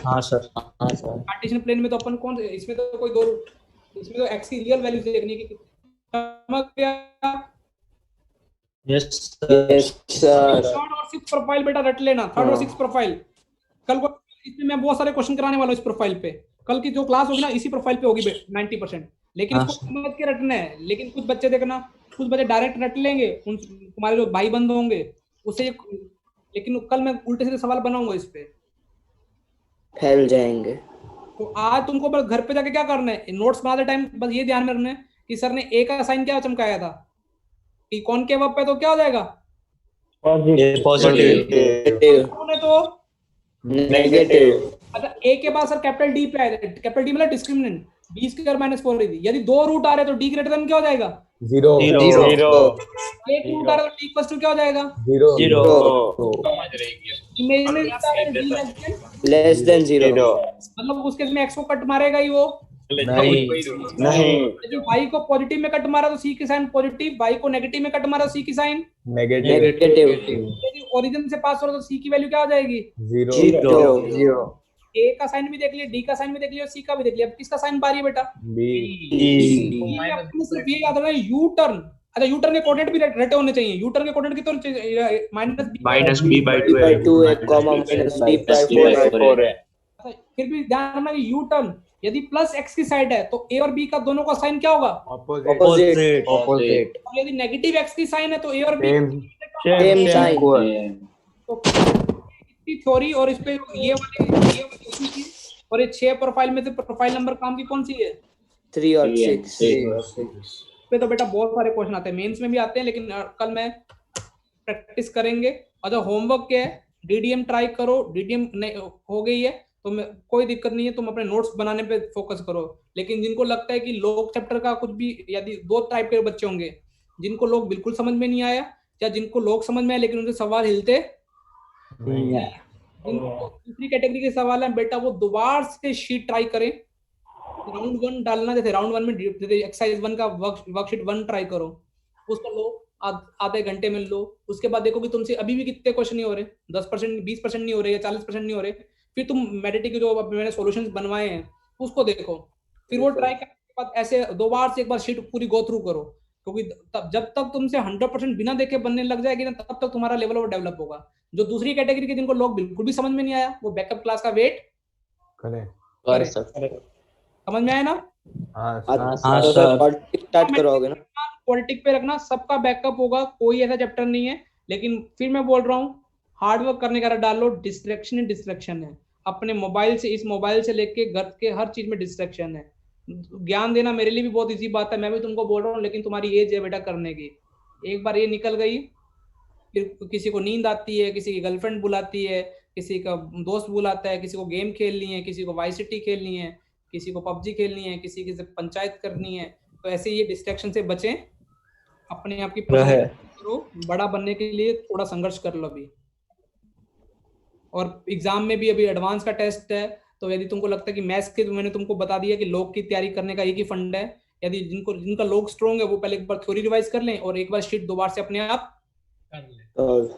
S2: हाँ सर।
S6: हाँ सर।
S1: कार्टेशियन प्लेन में तो अपन कौन, इसमें तो कोई दो, इसमें तो एक्स की रियल वैल्यू देखनी है कि समझ गया?
S2: यस
S4: यस सर
S1: थर्ड और सिक्स प्रोफाइल बेटा रट लेना, थर्ड और सिक्स प्रोफाइल। कल को इसमें मैं बहुत सारे क्वेश्चन कराने वाला हूँ इस प्रोफाइल पे, कल की जो क्लास होगी ना इसी प्रोफाइल पे होगी 90%। लेकिन
S2: हाँ,
S1: इसको समझ के रटना है। लेकिन कुछ बच्चे देखना, कुछ बच्चे डायरेक्ट रट लेंगे, तुम्हारे जो भाई बंद होंगे उससे, लेकिन कल मैं उल्टे सीधे सवाल बनाऊंगा इस पे,
S4: फैल जाएंगे।
S1: तो आज तुमको बस घर पे जाके क्या करना है, नोट्स बनाते टाइम बस ये ध्यान में रखना है कि सर ने ए का साइन क्या चमकाया था, कि कॉनकेव अप पे तो क्या हो जाएगा?
S2: पॉजिटिव।
S1: कौन है तो
S4: नेगेटिव।
S1: अच्छा, ए के बाद सर कैपिटल डी पे आया, कैपिटल डी मतलब डिस्क्रिमिनेंट, बी स्क्वायर माइनस 4 यदि दो रूट आ रहे तो डी ग्रेटर देन क्या हो जाएगा?
S2: जीरो।
S4: जीरो
S1: एक रूट आ रहा तो डी इक्वल टू क्या हो जाएगा?
S2: जीरो।
S8: समझ रहेगी।
S1: इमेजिनरी
S4: लेस देन 0
S1: मतलब उसके में एक्स को कट मारेगा ही वो।
S4: नहीं
S1: यदि वाई को पॉजिटिव में कट मारा तो सी की साइन पॉजिटिव, वाई को नेगेटिव में कट मारा तो सी की साइन
S4: नेगेटिव।
S1: यदि ओरिजिन से पास हो रहा तो सी की वैल्यू क्या हो जाएगी?
S4: जीरो।
S1: ए का साइन भी देख लिया, डी का साइन भी देख लिया, सी का भी देख लिया, अब किसका साइन बारी है बेटा? ये अपने सिर्फ ये याद रखना यू टर्न। अच्छा, यू टर्न के कोऑर्डिनेट भी रटे होने चाहिए। यू टर्न के कोऑर्डिनेट कितने चाहिए?
S2: -b/2
S4: है कॉमा माइनस b/4 है।
S1: अच्छा, फिर भी ध्यान रखना कि यू टर्न यदि प्लस एक्स की साइड है तो ए और बी का दोनों का साइन क्या होगा?
S4: ऑपोजिट।
S1: और यदि नेगेटिव एक्स की साइन है तो ए और बी
S4: सेम साइन।
S1: तो थ्योरी और इस पे ये वाली और ये 6 प्रोफाइल में से प्रोफाइल नंबर काम की कौन सी है?
S4: 3 और 6
S1: पे तो बेटा बहुत सारे क्वेश्चन आते हैं, मेंस में भी आते हैं, लेकिन कल मैं प्रैक्टिस करेंगे। और जो होमवर्क क्या है, डीडीएम ट्राई करो, डीडीएम हो गई है तो कोई दिक्कत नहीं है, तुम अपने नोट्स बनाने पे फोकस करो। लेकिन जिनको लगता है कि लोग चैप्टर का कुछ भी, यदि दो टाइप के बच्चे होंगे, जिनको लोग बिल्कुल समझ में नहीं आया या जिनको लोग समझ में आए लेकिन उनके सवाल हिलते दूसरी कैटेगरी के सवाल है बेटा, वो दोबारा से शीट ट्राई करें। राउंड 1 डालना, जैसे राउंड 1 में एक्सरसाइज 1 का वर्कशीट 1 ट्राई करो, उसको लो, आधे घंटे में लो। उसके बाद देखो कि तुमसे अभी भी कितने क्वेश्चन नहीं हो रहे, 10%, 20% नहीं हो रहे या 40% नहीं हो रहे, फिर तुम मेडिटी के जो मैंने सॉल्यूशंस बनवाए हैं उसको देखो, फिर वो ट्राई करने के बाद ऐसे दो बार से एक बार शीट पूरी गो थ्रू करो। क्योंकि तब जब तक तुमसे 100% बिना देखे बनने लग जाएगी ना, तब तक तुम्हारा लेवल और डेवलप होगा। जो दूसरी कैटेगरी के जिनको लोग बिल्कुल भी समझ में नहीं आया, वो बैकअप क्लास का वेट
S6: कर सकते।
S1: समझ में आया ना?
S6: हाँ
S4: तो
S6: सर।
S4: क्वाड्रेटिक स्टार्ट करोगे ना?
S1: क्वाड्रेटिक पे रखना, सबका बैकअप होगा, कोई ऐसा चैप्टर नहीं है। लेकिन फिर मैं बोल रहा हूँ, हार्ड वर्क करने का डाल लो, डिस्ट्रैक्शन है। अपने मोबाइल से, इस मोबाइल से लेके घर के हर चीज में डिस्ट्रैक्शन है। ज्ञान देना मेरे लिए भी बहुत इजी बात है, मैं भी तुमको बोल रहा हूँ, लेकिन तुम्हारी एज है बेटा करने की। एक बार ये निकल गई, फिर किसी को नींद आती है, किसी की गर्लफ्रेंड बुलाती है, किसी का दोस्त बुलाता है, किसी को गेम खेलनी है, किसी को वाई सिटी खेलनी है, किसी को पबजी खेलनी है, किसी की पंचायत करनी है। तो ऐसे ये डिस्ट्रैक्शन से बचें, अपने आप की करो, बड़ा बनने के लिए थोड़ा संघर्ष कर लो अभी। और एग्जाम में भी अभी एडवांस का टेस्ट है, तो यदि तुमको लगता है कि मैथ्स के, तो मैंने तुमको बता दिया कि लॉग की तैयारी करने का एक ही फंड है। यदि जिनका लॉग स्ट्रॉन्ग है वो पहले एक बार थ्योरी रिवाइज कर लें और एक बार शीट 2 बार से अपने आप
S8: कर ले।
S4: और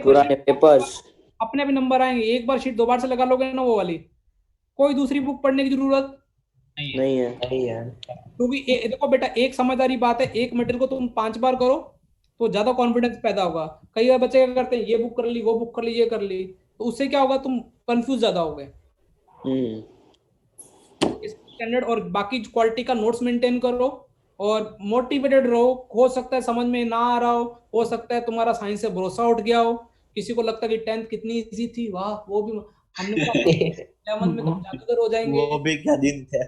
S4: पुराने पेपर्स
S1: अपने भी नंबर आएंगे। एक बार शीट 2 बार से लगा लोगे ना वो वाली, कोई दूसरी बुक पढ़ने की जरूरत
S4: नहीं है।
S1: क्योंकि देखो बेटा, एक समझदारी बात है, एक मटेरियल को तुम 5 बार करो तो ज्यादा कॉन्फिडेंस पैदा होगा। कई बार बच्चे क्या करते हैं, ये बुक कर ली, वो बुक कर ली, ये कर ली, तो उससे क्या होगा, तुम कंफ्यूज ज्यादा होगे। स्टैंडर्ड और बाकी क्वालिटी का नोट्स मेंटेन करो और मोटिवेटेड रहो। हो सकता है समझ में ना आ रहा हो सकता है तुम्हारा साइंस से भरोसा उठ गया हो, किसी को लगता है कि 10th कितनी इजी थी, वाह वो भी हमने 11th में तो जादूगर हो जाएंगे।
S2: वो भी क्या दिन थे।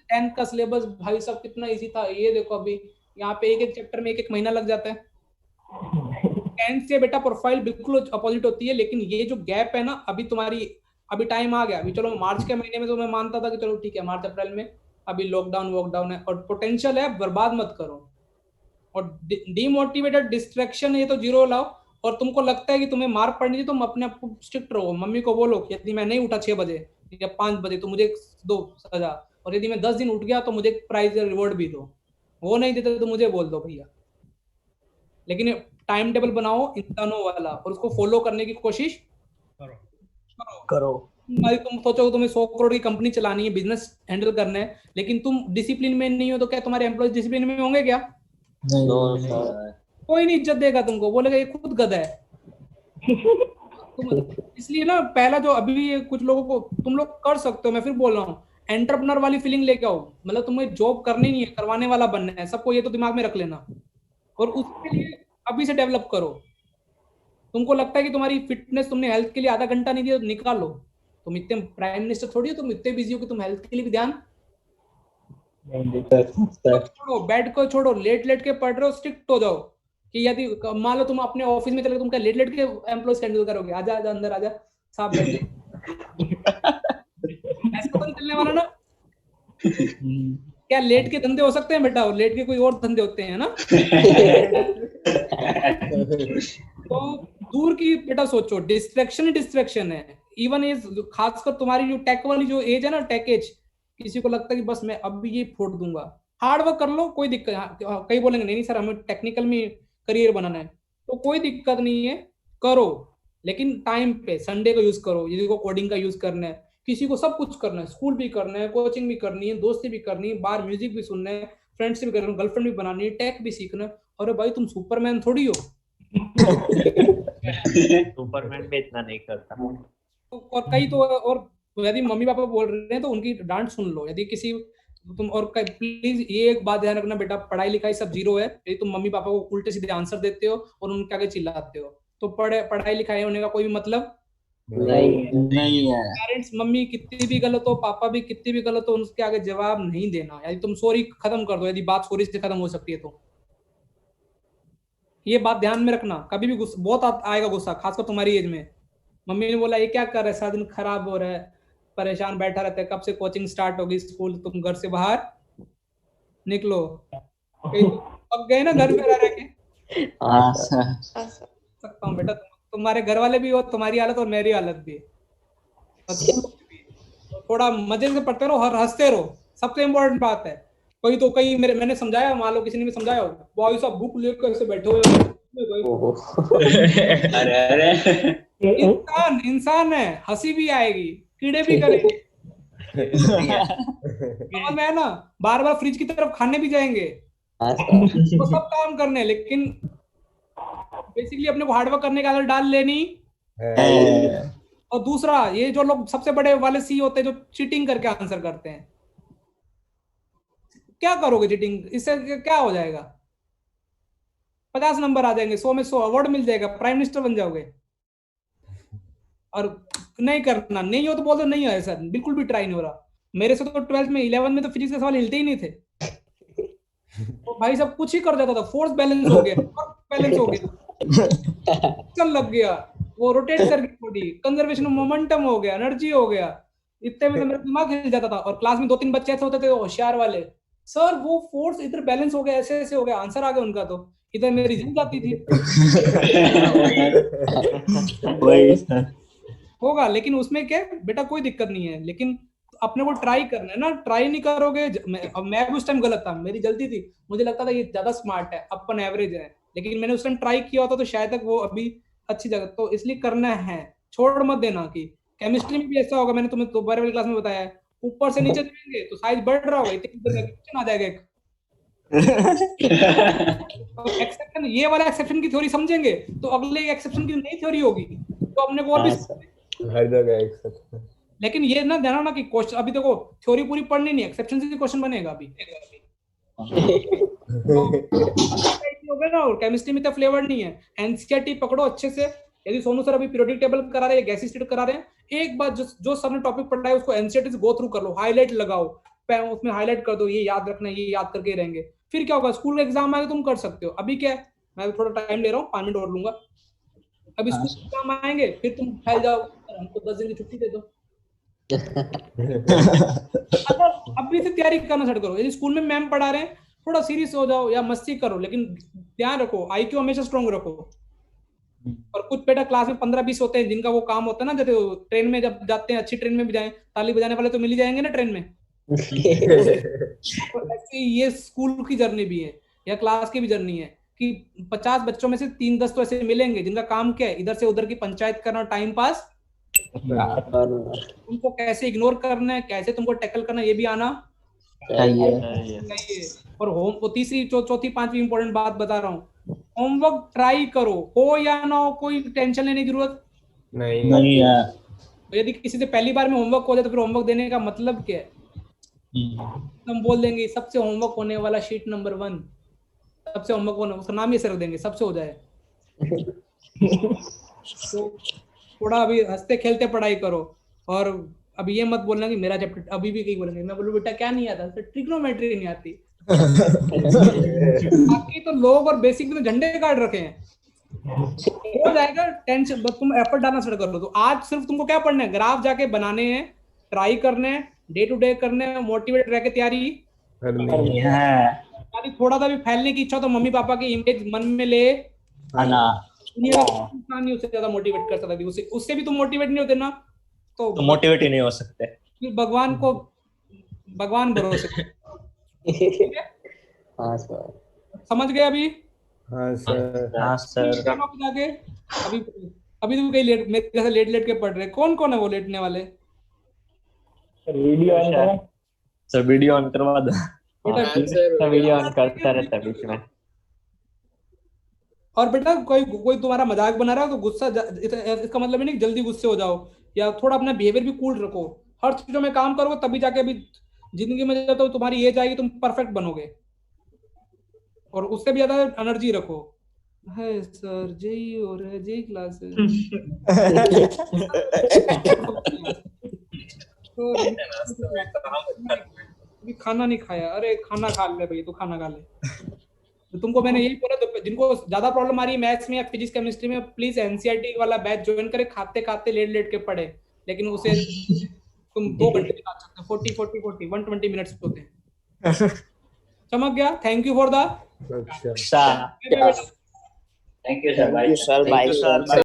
S1: 10th का सिलेबस भाई साहब कितना इजी था, ये देखो अभी यहाँ पे एक एक चैप्टर में एक महीना लग जाता है। 10th से बेटा प्रोफाइल बिल्कुल अपोजिट होती है, लेकिन ये जो गैप है ना, अभी टाइम आ गया। अभी चलो मार्च के महीने में तो मैं मानता था कि चलो ठीक है, मार्च अप्रैल में अभी लॉकडाउन है और पोटेंशियल है, बर्बाद मत करो। और डीमोटिवेटेड डिस्ट्रैक्शन ये तो जीरो लाओ। और तुमको लगता है कि तुम्हें मार्क पड़नी चाहिए, तुम अपने आप को स्ट्रिक्ट रहो। मम्मी को बोलो कि यदि मैं नहीं उठा 6 बजे या 5 बजे तो मुझे दो सजा, और यदि मैं 10 दिन उठ गया तो मुझे प्राइज या रिवॉर्ड भी दो। वो नहीं देते तो मुझे बोल दो भैया, लेकिन टाइम टेबल बनाओ इंसानों वाला और उसको फॉलो करने की कोशिश करो। तुम सोचो तुम्हें 100 करोड़ की कंपनी चलानी है, बिजनेस हैंडल करना है, लेकिन तुम डिसिप्लिन में नहीं हो तो क्या तुम्हारे एम्प्लॉय डिसिप्लिन में होंगे क्या? कोई नहीं इज्जत देगा तुमको, बोलेगा ये खुद गधा है। इसलिए ना पहला जो अभी कुछ लोगों को तुम लोग कर सकते हो, मैं फिर बोल रहा हूँ, एंटरप्रेन्योर वाली फीलिंग लेके आओ। मतलब तुम्हें जॉब करनी नहीं है, करवाने वाला बनना है सबको, ये तो दिमाग में रख लेना और उसके लिए अभी से डेवलप करो। तुमको लगता है कि तुम्हारी फिटनेस, तुमने हेल्थ के लिए आधा घंटा नहीं दिया तो निकालो। तुम इतने प्राइम मिनिस्टर थोड़ी हो, तुम इतने बिजी हो कि तुम हेल्थ के लिए भी ध्यान छोड़ो। बेड को छोड़ो, लेट के पढ़ रहे हो, स्ट्रिक्ट हो जाओ कि यदि मान लो तुम अपने ऑफिस में चले, तुम क्या लेट के एम्प्लॉय हैंडल करोगे? आजा अंदर आजा, साहब बैठे। ऐसा तो नहीं चलने वाला ना। क्या लेट के धंधे हो सकते हैं बेटा? लेट के कोई और धंधे होते हैं ना। तो दूर की बेटा सोचो, डिस्ट्रैक्शन है। इवन एज, खासकर तुम्हारी जो टेक वाली जो एज है ना, टेक एज, किसी को लगता है कि बस मैं अब ये फोड़ दूंगा। हार्ड वर्क कर लो, कोई दिक्कत। कई बोलेंगे नहीं सर हमें टेक्निकल में करियर बनाना है, तो कोई दिक्कत नहीं है, करो, लेकिन टाइम पे। संडे को यूज करो, किसी को कोडिंग का यूज करना है, किसी को सब कुछ करना है, स्कूल भी करना है, कोचिंग भी करनी है, दोस्ती भी करनी है, बाहर म्यूजिक भी सुनना है, फ्रेंड्स से भी करना है, गर्लफ्रेंड भी बनानी है, टेक भी सीखना है। अरे भाई तुम सुपरमैन थोड़ी हो।
S5: सुपरमैन भी इतना नहीं करता।
S1: और कई तो, और यदि मम्मी पापा बोल रहे हैं तो उनकी डांट सुन लो। यदि किसी तुम, और प्लीज ये एक बात ध्यान रखना बेटा, पढ़ाई लिखाई सब जीरो है। यदि तुम मम्मी पापा को उल्टे सीधे आंसर देते हो और उनके आगे चिल्लाते हो तो पढ़ाई लिखाई होने का कोई भी मतलब
S2: नहीं है।
S1: पेरेंट्स, मम्मी कितनी भी गलत हो, पापा भी कितनी भी गलत हो, उनके आगे जवाब नहीं देना। यदि तुम सॉरी खत्म कर दो, यदि बात सॉरी से खत्म हो सकती है तो ये बात ध्यान में रखना। कभी भी बहुत आएगा गुस्सा, खासकर तुम्हारी एज में। मम्मी ने बोला ये क्या कर रहा है, सारा दिन खराब हो रहा है, परेशान बैठा रहता है, कब से कोचिंग स्टार्ट होगी, स्कूल, तुम घर से बाहर निकलो। पक गए ना घर पे रह के। सकता हूँ बेटा, तुम्हारे घर वाले भी हो, तुम्हारी हालत और मेरी हालत भी। थोड़ा मजे से पढ़ते रहो, हर हंसते रहो, सबसे इम्पोर्टेंट बात है। कई मैंने समझाया, मान लो किसी ने भी समझाया हो, भाई साहब बुक लेकर ऐसे बैठे हुए। अरे इंसान है, हंसी भी आएगी, कीड़े भी करेंगे, समझ में है ना। बार बार फ्रिज की तरफ खाने भी जाएंगे, वो सब काम करने, लेकिन बेसिकली अपने को हार्डवर्क करने की आदत डाल लेनी। और दूसरा, ये जो लोग सबसे बड़े वाले सी होते हैं जो चीटिंग करके आंसर करते हैं, क्या करोगे चीटिंग? इससे क्या हो जाएगा? 50 नंबर आ जाएंगे, 100 में 100 अवार्ड मिल जाएगा, प्राइम मिनिस्टर बन जाओगे। और नहीं करना, नहीं हो तो बोल दो नहीं है सर, बिल्कुल भी ट्राई नहीं हो रहा। मेरे से तो 12th में 11 में तो फिजिक्स के सवाल हिलते ही नहीं थे। तो भाई सब कुछ ही कर जाता था, फोर्स बैलेंस हो गया, बैलेंस हो गया, चल लग गया, वो रोटेट कर गई बॉडी, कंजर्वेशन ऑफ मोमेंटम हो गया, एनर्जी हो गया, इतने में तो मेरा दिमाग हिल जाता था। और क्लास में 2-3 बच्चे ऐसे होते थे होशियार वाले, सर वो फोर्स इधर बैलेंस हो गया, ऐसे ऐसे हो गया, आंसर आ गया उनका, तो इधर मेरी जिंद जाती थी।
S2: वही सर।
S1: होगा, लेकिन उसमें क्या बेटा कोई दिक्कत नहीं है, लेकिन अपने को ट्राई करना है ना। ट्राई नहीं करोगे, मैं भी उस टाइम गलत था, मेरी जल्दी थी, मुझे लगता था ये ज्यादा स्मार्ट है, अपन एवरेज है, लेकिन मैंने उस टाइम ट्राई किया होता तो शायद तक वो अभी अच्छी जगह। तो इसलिए करना है, छोड़ मत देना। कि केमिस्ट्री में भी ऐसा होगा, मैंने तुम्हें दोबारा वाली क्लास में बताया है, ऊपर से नीचे जाएंगे तो साइज बढ़ रहा होगा, इतने क्वेश्चन आ जाएगा एक। तो एक्सेप्शन, ये वाला एक्सेप्शन की थ्योरी समझेंगे तो अगले एक्सेप्शन की नई थ्योरी होगी, तो अपने को और भी
S3: हर जगह एक्सेप्शन।
S1: लेकिन ये ना ध्यान रखना कि क्वेश्चन, अभी देखो थ्योरी पूरी पढ़नी नहीं, एक्सेप्शन से क्वेश्चन बनेगा अभी। तो ना, और केमिस्ट्री में तो फ्लेवर नहीं है, एनसीईआरटी पकड़ो अच्छे से। यदि सोनू सर अभी पीरियोडिक टेबल करा रहे हैं, गैस स्टेट करा रहे हैं, एक बार जो सर ने टॉपिक पढ़ा है उसको एनसीईआरटी से गो थ्रू कर लो, हाईलाइट लगाओ, उसमें हाईलाइट कर दो, ये याद रखना है, ये याद करके रहेंगे। फिर क्या होगा, स्कूल का एग्जाम आएगा तुम कर सकते हो। अभी क्या है, मैं थोड़ा टाइम ले रहा हूँ, 5 मिनट और लूंगा। अभी स्कूल एग्जाम आएंगे, फिर तुम फैल जाओ, हमको 10 दिन की छुट्टी दे दो। अभी से तैयारी करना स्टार्ट करो। यदि स्कूल में मैम पढ़ा रहे हैं, थोड़ा सीरियस हो जाओ या मस्ती करो, लेकिन ध्यान रखो आईक्यू हमेशा स्ट्रॉन्ग रखो। और कुछ बेटा क्लास में 15-20 होते हैं जिनका वो काम होता है ना, जैसे ट्रेन में जब जाते हैं, अच्छी ट्रेन में भी जाएं, ताली बजाने वाले तो मिल ही जाएंगे ना ट्रेन में। तो ऐसे ये स्कूल की जर्नी भी है या क्लास की भी जर्नी है कि 50 बच्चों में से 3-10 तो ऐसे मिलेंगे जिनका काम क्या है, इधर से उधर की पंचायत करना, टाइम पास। तुमको कैसे इग्नोर करना है, कैसे तुमको टैकल करना है, ये भी आना चाहिए। और वो तीसरी चौथी 5वीं इंपॉर्टेंट बात बता रहा हूँ, होमवर्क ट्राई करो, हो या ना हो, कोई टेंशन लेने की जरूरत
S3: नहीं है।
S1: यदि किसी से पहली बार में होमवर्क हो जाए तो फिर होमवर्क देने का मतलब क्या है? हम बोल देंगे सबसे होमवर्क होने वाला शीट नंबर 1, सबसे होमवर्क होने, उसका नाम ही ऐसे रख देंगे, सबसे हो जाए। तो थोड़ा अभी हंसते खेलते पढ़ाई करो। और अभी ये मत बोलना कि मेरा चैप्टर, अभी भी कहीं बोलेंगे, मैं बोलूं बेटा क्या नहीं आता, ट्रिग्नोमेट्री नहीं आती। बाकी तो लोग और बेसिक में तो झंडे काट रखे हैं, हो जाएगा। टेंशन, बस तुम एफर्ट डालना स्टार्ट कर लो। तो आज सिर्फ तुमको क्या पढ़ना है, ग्राफ जाके बनाने हैं, ट्राई करने हैं, डे टू डे करने हैं, मोटिवेट रह के तैयारी करनी है। थोड़ा सा भी फैलने की इच्छा तो मम्मी पापा की इमेज मन में ले आना। इंसान नहीं उससे ज्यादा मोटिवेट कर सकता, उससे भी तुम मोटिवेट नहीं होते ना, तो
S2: मोटिवेट ही नहीं हो सकते।
S1: फिर भगवान भरोसे।
S6: हाँ सर,
S1: समझ गए अभी?
S3: हाँ सर।
S1: जाके अभी तुम कहीं लेट, मेरे जैसे लेट के पढ़ रहे, कौन है वो लेटने वाले?
S5: वीडियो ऑन करो
S2: सर, वीडियो ऑन करवा दो।
S5: बेटा वीडियो ऑन करता रहता है बीच में।
S1: और बेटा कोई तुम्हारा मजाक बना रहा है तो गुस्सा, इसका मतलब नहीं जल्दी गुस्से हो जाओ, या थोड़ा अपना बिहेवियर भी कूल रखो। हर चीजों में काम करो, तभी जाके अभी जिंदगी में जब तो तुम्हारी एज आएगी तुम परफेक्ट बनोगे। और उससे भी ज्यादा एनर्जी रखो। है सर, जेई हो रहा है, जेई क्लास है। अभी खाना नहीं खाया, अरे खाना खा ले भाई, तू खाना खा ले। तो तुमको मैंने यही बोला, तो जिनको ज्यादा प्रॉब्लम आ रही है मैथ्स में या फिजिक्स केमिस्ट्री में, प्लीज एनसीईआरटी वाला बैच ज्वाइन करे, खाते लेट के पढ़े, लेकिन उसे तुम 2 घंटे निकाल सकते हो, 40 120 मिनट्स होते हैं। चमक गया। Thank you for the
S2: thank you sir, bye.